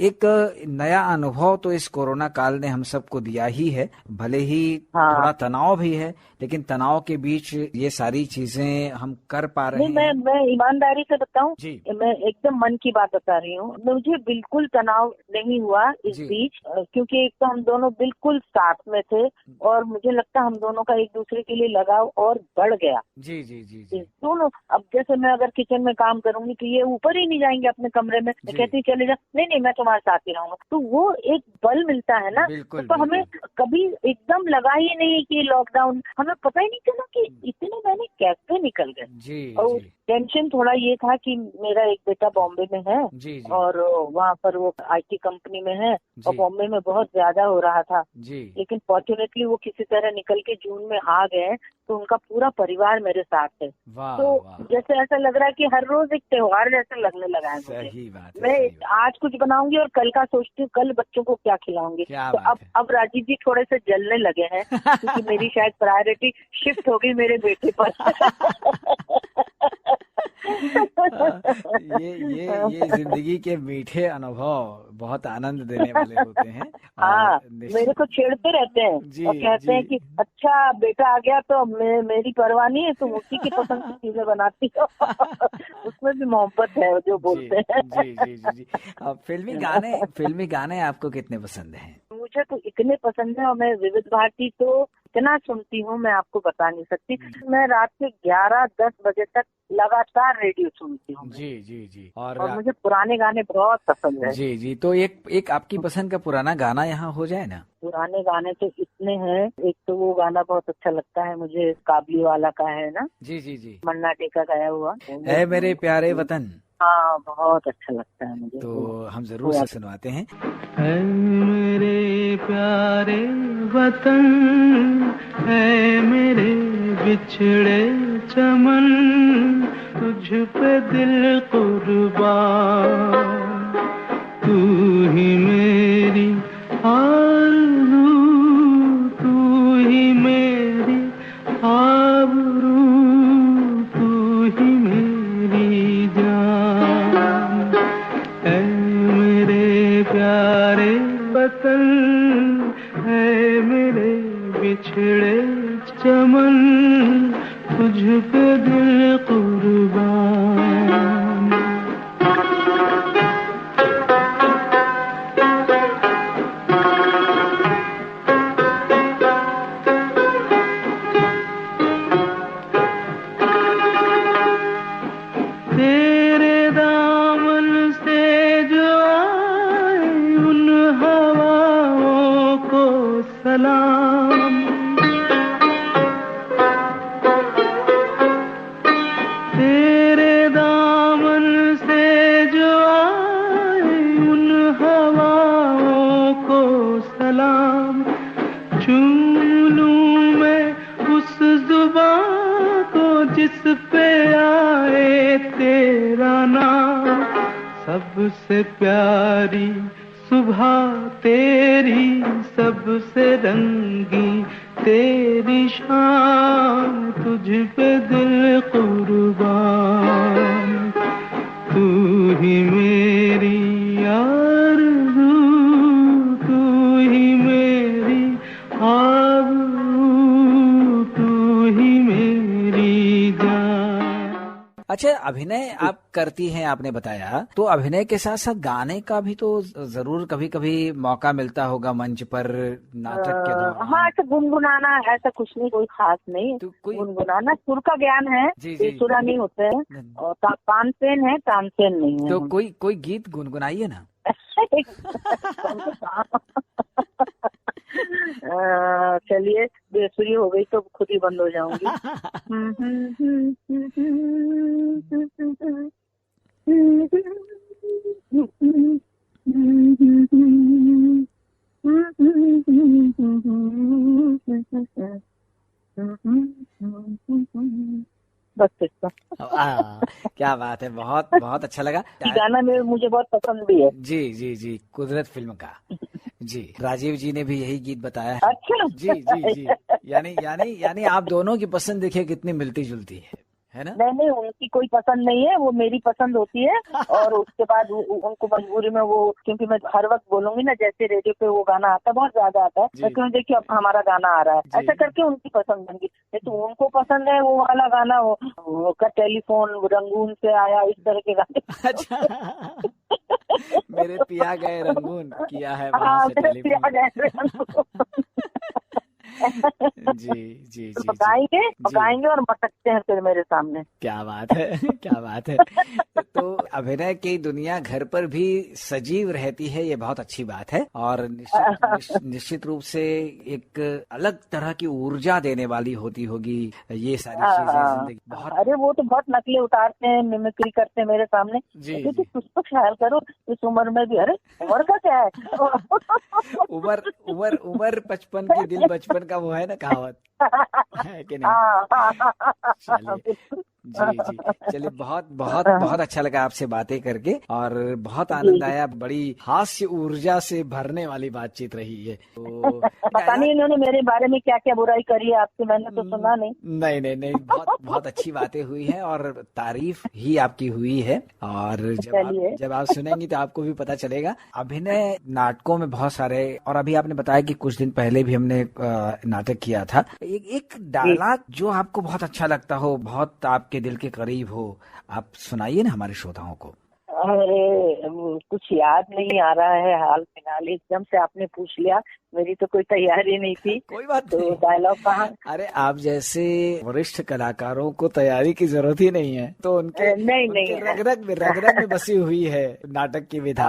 एक नया अनुभव तो इस कोरोना काल ने हम सबको दिया ही है। भले ही थोड़ा तनाव भी है, लेकिन तनाव के बीच ये सारी चीजें हम कर पा रहे हैं। मैं ईमानदारी से बताऊं, जी। मैं एकदम मन की बात बता रही हूँ, मुझे बिल्कुल तनाव नहीं हुआ इस जी। बीच, क्योंकि एक तो हम दोनों बिल्कुल साथ में थे और मुझे लगता हम दोनों का एक दूसरे के लिए लगाव और बढ़ गया। जी जी जी जी दोनों, अब जैसे मैं अगर किचन में काम करूंगी तो ये ऊपर ही नहीं जाएंगे अपने कमरे में, जी। कहती चले जा, नहीं नहीं मैं तुम्हारे साथ ही रहूंगा, तो वो एक बल मिलता है ना। बिल्कुल, तो हमें कभी एकदम लगा ही नहीं कि लॉकडाउन, हमें पता ही नहीं चला कि इतने महीने कैसे निकल गए। जी और जी टेंशन थोड़ा ये था कि मेरा एक बेटा बॉम्बे में है जी जी और वहाँ पर वो IT कंपनी में है और जी। बॉम्बे में बहुत ज्यादा हो रहा था, जी। लेकिन फॉर्चुनेटली वो किसी तरह निकल के जून में आ गए, तो उनका पूरा परिवार मेरे साथ है। वाह तो वाह, जैसे ऐसा लग रहा है कि हर रोज एक त्योहार जैसा लगने लगा है मुझे। सही बात है, मैं सही बात। आज कुछ बनाऊंगी और कल का सोचती हूँ कल बच्चों को क्या खिलाऊंगी। क्या तो बात है। अब राजीव जी थोड़े से जलने लगे हैं क्योंकि मेरी शायद प्रायोरिटी शिफ्ट होगी मेरे बेटे पर। ये जिंदगी के मीठे अनुभव बहुत आनंद देने वाले होते हैं। हाँ, निश्चित- मेरे को छेड़ते रहते हैं जी, और कहते हैं जी। कि अच्छा बेटा आ गया तो मेरी परवाह नहीं है, तुम उसी की पसंद की चीजें बनाती हो। उसमें भी मोहब्बत है जो बोलते हैं। जी जी जी जी। अब फिल्मी गाने आपको कितने पसंद हैं? मुझे तो इतने पसंद है और मैं विविध भारती तो इतना सुनती हूँ, मैं आपको बता नहीं सकती। मैं रात के 11-10 बजे तक लगातार रेडियो सुनती हूँ। जी जी जी। और मुझे पुराने गाने बहुत पसंद है। जी जी, तो एक आपकी पसंद का पुराना गाना यहाँ हो जाए ना। पुराने गाने तो इतने हैं, एक तो वो गाना बहुत अच्छा लगता है मुझे, काबली वाला का है ना। जी जी जी। मन्ना डे का गाया हुआ है मेरे प्यारे वतन। हाँ, बहुत अच्छा लगता है मुझे। तो हम जरूर से सुनवाते हैं। है मेरे प्यारे वतन, है मेरे बिछड़े चमन, तुझ पे दिल कुर्बान, तू ही मेरी आरज़ू, तू ही मेरी आबरू, तू ही मेरी जान, है मेरे प्यारे वतन, है मेरे बिछड़े चमन, तुझ पे दिल कुर्बान। तेरे दामन से जो आए उन हवाओं को सलाम, तेरे दामन से जो आए उन हवाओं को सलाम, चूम लूं मैं उस जुबां को जिस पे आए तेरा नाम, सबसे प्यारी सुबह तेरी, सबसे रंगी तेरी शाम, तुझ पे दिल कुर्बान, तू ही मेरी आरज़ू, तू ही मेरी आबरू, तू ही मेरी जान। अच्छा, अभिनय आप करती हैं आपने बताया, तो अभिनय के साथ साथ गाने का भी तो जरूर कभी कभी मौका मिलता होगा मंच पर, नाटक के दौरान। हाँ, ऐसा गुनगुनाना ऐसा कुछ नहीं, कोई खास नहीं। तो कोई गुनगुनाना सुर का ज्ञान है, जी, जी। बेसुरा नहीं होते हैं, और तानसेन है, तानसेन नहीं है। तो कोई गीत गुनगुनाइए ना। चलिए, बेसुरी हो गई तो खुद ही बंद हो जाऊंगी। बस इतना। क्या बात है, बहुत बहुत अच्छा लगा। ये गाना मुझे बहुत पसंद भी है। जी जी जी, कुदरत फिल्म का। जी, राजीव जी ने भी यही गीत बताया है। अच्छा। जी जी जी, यानी आप दोनों की पसंद देखिए कितनी मिलती जुलती है ना। नहीं, उनकी कोई पसंद नहीं है, वो मेरी पसंद होती है। और उसके बाद उनको मजबूरी में वो, क्योंकि मैं हर वक्त बोलूंगी ना, जैसे रेडियो पे वो गाना आता है, बहुत ज्यादा आता है, मैं क्यों देखिए अब हमारा गाना आ रहा है, ऐसा करके उनकी पसंद बन गई। तो उनको पसंद है वो वाला गाना, वो का टेलीफोन रंगून से आया, इस तरह के गाने। अच्छा मेरे पिया गए रंगून, किया है वहां हाँ, से मेरे पिया टेलीफोन। जी जी जी गाएंगे और मटकते हैं फिर मेरे सामने। क्या बात है, क्या बात है। तो अभिनय की दुनिया घर पर भी सजीव रहती है, ये बहुत अच्छी बात है। और निश्चित रूप से एक अलग तरह की ऊर्जा देने वाली होती होगी ये सारी चीजें जिंदगी। बहुत अरे वो तो बहुत नकली उतारते हैं, मिमिक्री करते हैं मेरे सामने जी, तो कुछ तो ख्याल करो इस उम्र में भी। अरे उम्र का क्या है? उम्र 55 की दिल बचपन का, वो है ना कहावत, है कि नहीं? चलिए जी जी, चलिए बहुत बहुत बहुत अच्छा लगा आपसे बातें करके, और बहुत आनंद आया। बड़ी हास्य ऊर्जा से भरने वाली बातचीत रही है। तो पता नहीं इन्होंने मेरे बारे में क्या क्या बुराई करी है आपसे, मैंने तो सुना नहीं। नहीं, बहुत बहुत अच्छी बातें हुई हैं और तारीफ ही आपकी हुई है। और जब आप सुनेंगी तो आपको भी पता चलेगा। अभिनय नाटकों में बहुत सारे, और अभी आपने बताया कि कुछ दिन पहले भी हमने नाटक किया था। एक डायलॉग जो आपको बहुत अच्छा लगता हो, बहुत आपके दिल के करीब हो, आप सुनाइए ना हमारे श्रोताओं को। अरे कुछ याद नहीं आ रहा है हाल फिलहाल, एकदम से आपने पूछ लिया, मेरी तो कोई तैयारी नहीं थी। कोई बात तो नहीं, डायलॉग कहाँ? अरे आप जैसे वरिष्ठ कलाकारों को तैयारी की जरूरत ही नहीं है, तो उनके नहीं रग-रग में बसी हुई है नाटक की विधा।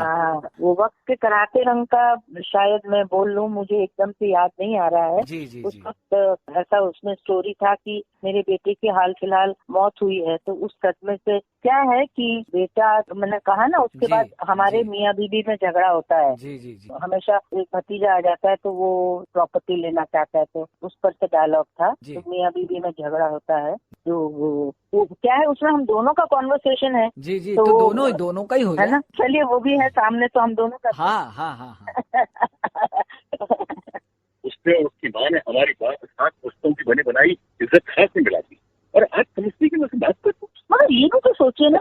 वो वक्त के कराटे रंग का शायद मैं बोल लूं, मुझे एकदम से याद नहीं आ रहा है। जी जी उस जी, वक्त ऐसा उसमें स्टोरी था कि मेरे बेटे की हाल फिलहाल मौत हुई है, तो उस सदमे से क्या है कि बेटा, मैंने कहा ना, उसके जी, बाद हमारे जी। मियाँ बीबी में झगड़ा होता है। जी जी जी, हमेशा एक भतीजा आ जाता है तो वो प्रॉपर्टी लेना चाहता है, तो उस पर से डायलॉग था। जी। तो मियाँ बीबी में झगड़ा होता है, तो वो क्या है, उसमें हम दोनों का कॉन्वर्सेशन है। जी जी, तो दोनों का ही हो है जाए ना, चलिए वो भी है सामने, तो हम दोनों का। हाँ। उसने और उसकी माँ ने हमारी बात 7 पुस्तकों की बनी बनाई इज्जत खास में मिला दी, और आज समझती कि मैं उससे बात करता हूँ। मगर ये भी तो सोचिए ना,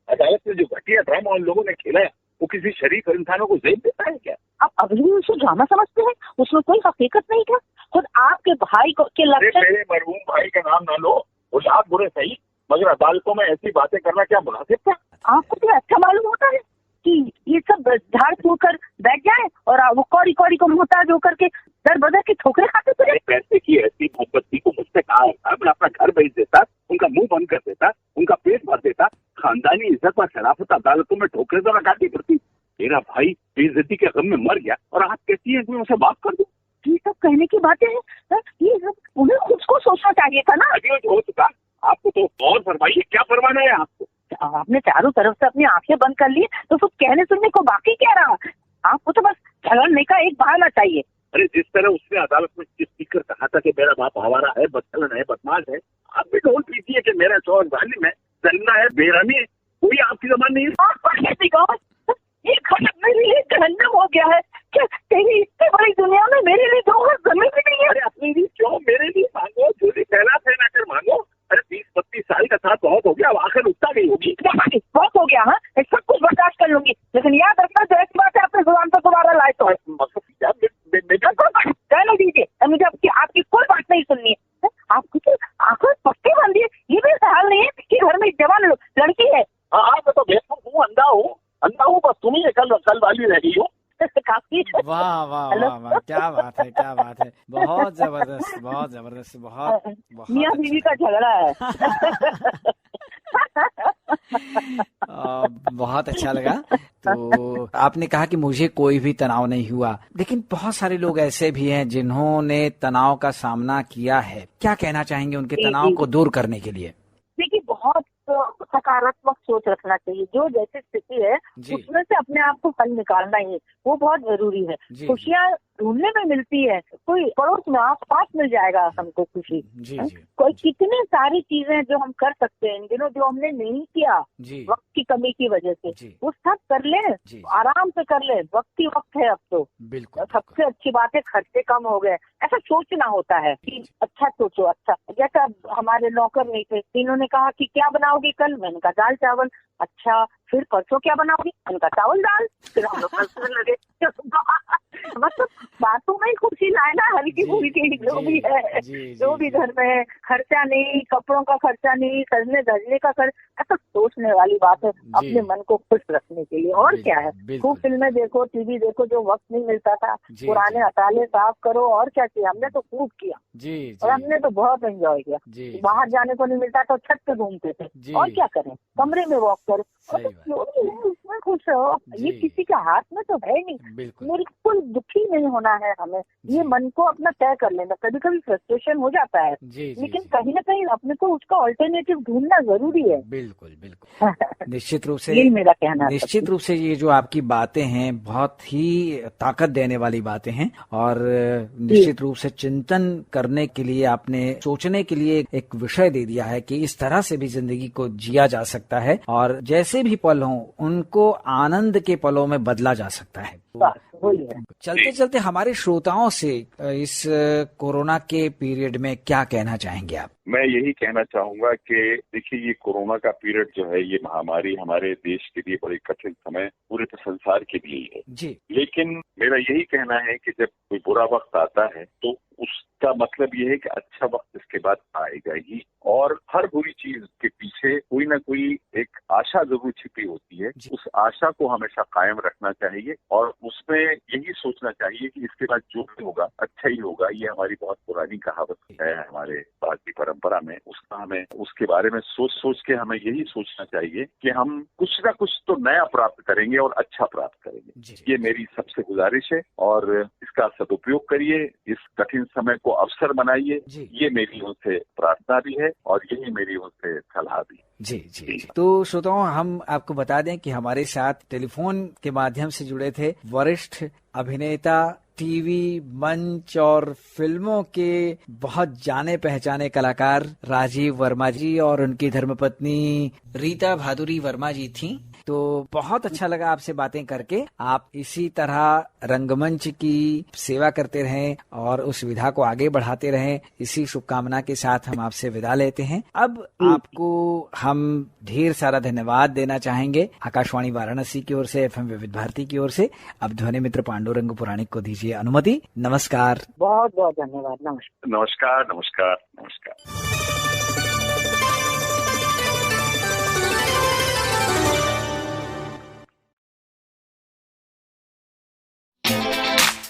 अदालत में जो घटिया ड्रामा उन लोगों ने खेला है, वो किसी शरीफ इंसानों को जेल देता है क्या? आप अभी भी उसे ड्रामा समझते हैं, उसमें कोई हकीकत नहीं था। खुद आपके भाई के लक्षण। मेरे मरहूम भाई का नाम ना लो, वो आप बुरे सही, मगर अदालतों में ऐसी बातें करना क्या मुनासिब था? आपको तो अच्छा मालूम होता है कि ये सब झाड़ फूक कर बैठ जाए और वो कौड़ी कौड़ी को मोहताज होकर के दर बदर के ठोकरे खाते थे। पैसे की ऐसी मोहब्बती को मुझसे कहा था, मैं अपना घर बेच देता, उनका मुंह बंद कर देता, उनका पेट भर देता, खानदानी इज्जत और शराफत अदालतों में ठोकरे तो लगाती पड़ती। मेरा भाई बेइज्जती के गम में मर गया और आप कहती है मैं उसे माफ कर दूं? ये सब कहने की बातें हैं, ये सब उन्हें खुद को सोचना चाहिए था ना। अभी हो चुका, आपको तो और फरमाइए, क्या फरमाना है आपको? आपने चारों तरफ से अपनी आंखें बंद कर ली, तो फिर कहने सुनने को बाकी क्या रहा? आपको तो बस झगड़ने का एक बहाना चाहिए। अरे जिस तरह उसने अदालत में चिप पीकर कहा था कि मेरा बाप आवारा है, बदचलन है, बदमाश है, आप भी ढोल पीजिए कि मेरा शौहर जालिम है, जलना है, बेरहमी है, कोई आपकी जबान नहीं है। ये खबर मेरे लिए जहन्नम हो गया है। क्या तेरी इतनी बड़ी दुनिया में मेरे लिए 2 गज जमीन भी नहीं है? अरे अपने लिए क्यों, मेरे लिए मांगो, चोरी पहला फैला कर मांगो। अरे 20-25 साल का साथ बहुत हो गया, अब आखिर उठता नहीं होगी। बहुत हो गया, हाँ, सब कुछ बर्दाश्त कर लूंगी, लेकिन याद रखना जो ऐसी बात है अपने जुबान पर दोबारा लाए तो कहने दीजिए, मुझे आपकी कोई बात नहीं सुननी है। आपको तो आंखों पट्टे बांधिए, ये भी ख्याल नहीं है कि घर में जवान लड़की है। हाँ, मैं तो बेवकूफ हूँ, अंधा हूँ, बस तुम ही कल वाली रह गई हो। वाह वाह वाह वाह, क्या बात है, क्या बात है, बहुत जबरदस्त, बहुत जबरदस्त, बहुत मियाँ बीवी का झगड़ा है। बहुत अच्छा लगा। तो आपने कहा कि मुझे कोई भी तनाव नहीं हुआ, लेकिन बहुत सारे लोग ऐसे भी हैं जिन्होंने तनाव का सामना किया है। क्या कहना चाहेंगे उनके तनाव को दूर करने के लिए? देखिए, बहुत सकारात्मक सोच रखना चाहिए। जो जैसी स्थिति है उसमें से अपने आप को हल निकालना ही वो बहुत जरूरी है। खुशियाँ ढूंढने में मिलती है, कोई पड़ोस में आस पास मिल जाएगा हमको खुशी। कोई कितनी सारी चीजें जो हम कर सकते हैं इन दिनों, जो हमने नहीं किया वक्त की कमी की वजह से, वो सब कर ले, आराम से कर ले। वक्त ही वक्त है अब तो। बिल्कुल। सबसे अच्छी बात है खर्चे कम हो गए। ऐसा सोचना होता है कि अच्छा सोचो, अच्छा। जैसा हमारे नौकर नहीं थे, इन्होंने कहा कि क्या बनाओगी कल, मैंने कहा दाल चावल। अच्छा, फिर परसों क्या बनाओगी, मैंने कहा चावल दाल। फिर हम लोग हंसने लगे। मतलब बातों में ही खुशी लाए ना, हल्की फुल्की जो भी है, जो भी घर में खर्चा नहीं, कपड़ों का खर्चा नहीं, सजने धजने का खर्च, ऐसा सोचने वाली बात है अपने मन को खुश रखने के लिए। और क्या है, खूब फिल्में देखो, टीवी देखो, जो वक्त नहीं मिलता था पुराने अटाले साफ करो, और क्या किया हमने तो खूब किया और हमने तो बहुत एंजॉय किया। बाहर जाने को नहीं मिलता तो छत पे घूमते थे, और क्या करें, कमरे में वॉक करो, उसमें खुश रहो। ये किसी के हाथ में तो है नहीं, बिल्कुल दुखी नहीं होना है हमें, ये मन को अपना तय कर लेना। कभी कभी फ्रस्ट्रेशन हो जाता है, लेकिन कहीं ना कहीं अपने को उसका ऑल्टरनेटिव ढूंढना जरूरी है। बिल्कुल बिल्कुल निश्चित रूप से, यही मेरा कहना है। निश्चित रूप से ये जो आपकी बातें हैं बहुत ही ताकत देने वाली बातें हैं, और निश्चित रूप से चिंतन करने के लिए, आपने सोचने के लिए एक विषय दे दिया है कि इस तरह से भी जिंदगी को जिया जा सकता है, और जैसे भी पल हों उनको आनंद के पलों में बदला जा सकता है। चलते चलते हमारे श्रोताओं से इस कोरोना के पीरियड में क्या कहना चाहेंगे आप? मैं यही कहना चाहूंगा कि देखिए, ये कोरोना का पीरियड जो है, ये महामारी हमारे देश के लिए बड़ी कठिन समय पूरे संसार के लिए है जी। लेकिन मेरा यही कहना है कि जब कोई बुरा वक्त आता है तो उसका मतलब ये है कि अच्छा वक्त इसके बाद आएगा ही, और हर बुरी चीज के पीछे कोई ना कोई एक आशा जरूर छिपी होती है। उस आशा को हमेशा कायम रखना चाहिए और उसमें यही सोचना चाहिए कि इसके बाद जो भी होगा अच्छा ही होगा। ये हमारी बहुत पुरानी कहावत है हमारे भारतीय परंपरा में, उसका हमें उसके बारे में सोच के हमें यही सोचना चाहिए कि हम कुछ ना कुछ तो नया प्राप्त करेंगे और अच्छा प्राप्त करेंगे। ये मेरी सबसे गुजारिश है, और इसका सदुपयोग करिए, इस कठिन समय को अवसर बनाइए। ये मेरी उनसे प्रार्थना भी है और यही मेरी उनसे सलाह भी। जी। तो श्रोताओं, हम आपको बता दें कि हमारे साथ टेलीफोन के माध्यम से जुड़े थे वरिष्ठ अभिनेता, टीवी, मंच और फिल्मों के बहुत जाने पहचाने कलाकार राजीव वर्मा जी और उनकी धर्मपत्नी रीता भादुरी वर्मा जी थीं। तो बहुत अच्छा लगा आपसे बातें करके। आप इसी तरह रंगमंच की सेवा करते रहें और उस विधा को आगे बढ़ाते रहें, इसी शुभकामना के साथ हम आपसे विदा लेते हैं। अब आपको हम ढेर सारा धन्यवाद देना चाहेंगे आकाशवाणी वाराणसी की ओर से, FM विविध भारती की ओर से। अब ध्वनि मित्र पांडुरंग पुराणिक को दीजिए अनुमति। नमस्कार। बहुत बहुत धन्यवाद। नमस्कार। नमस्कार। नमस्कार।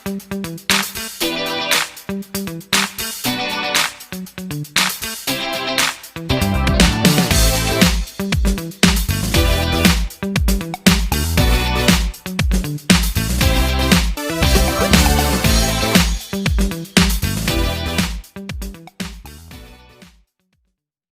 Thank you.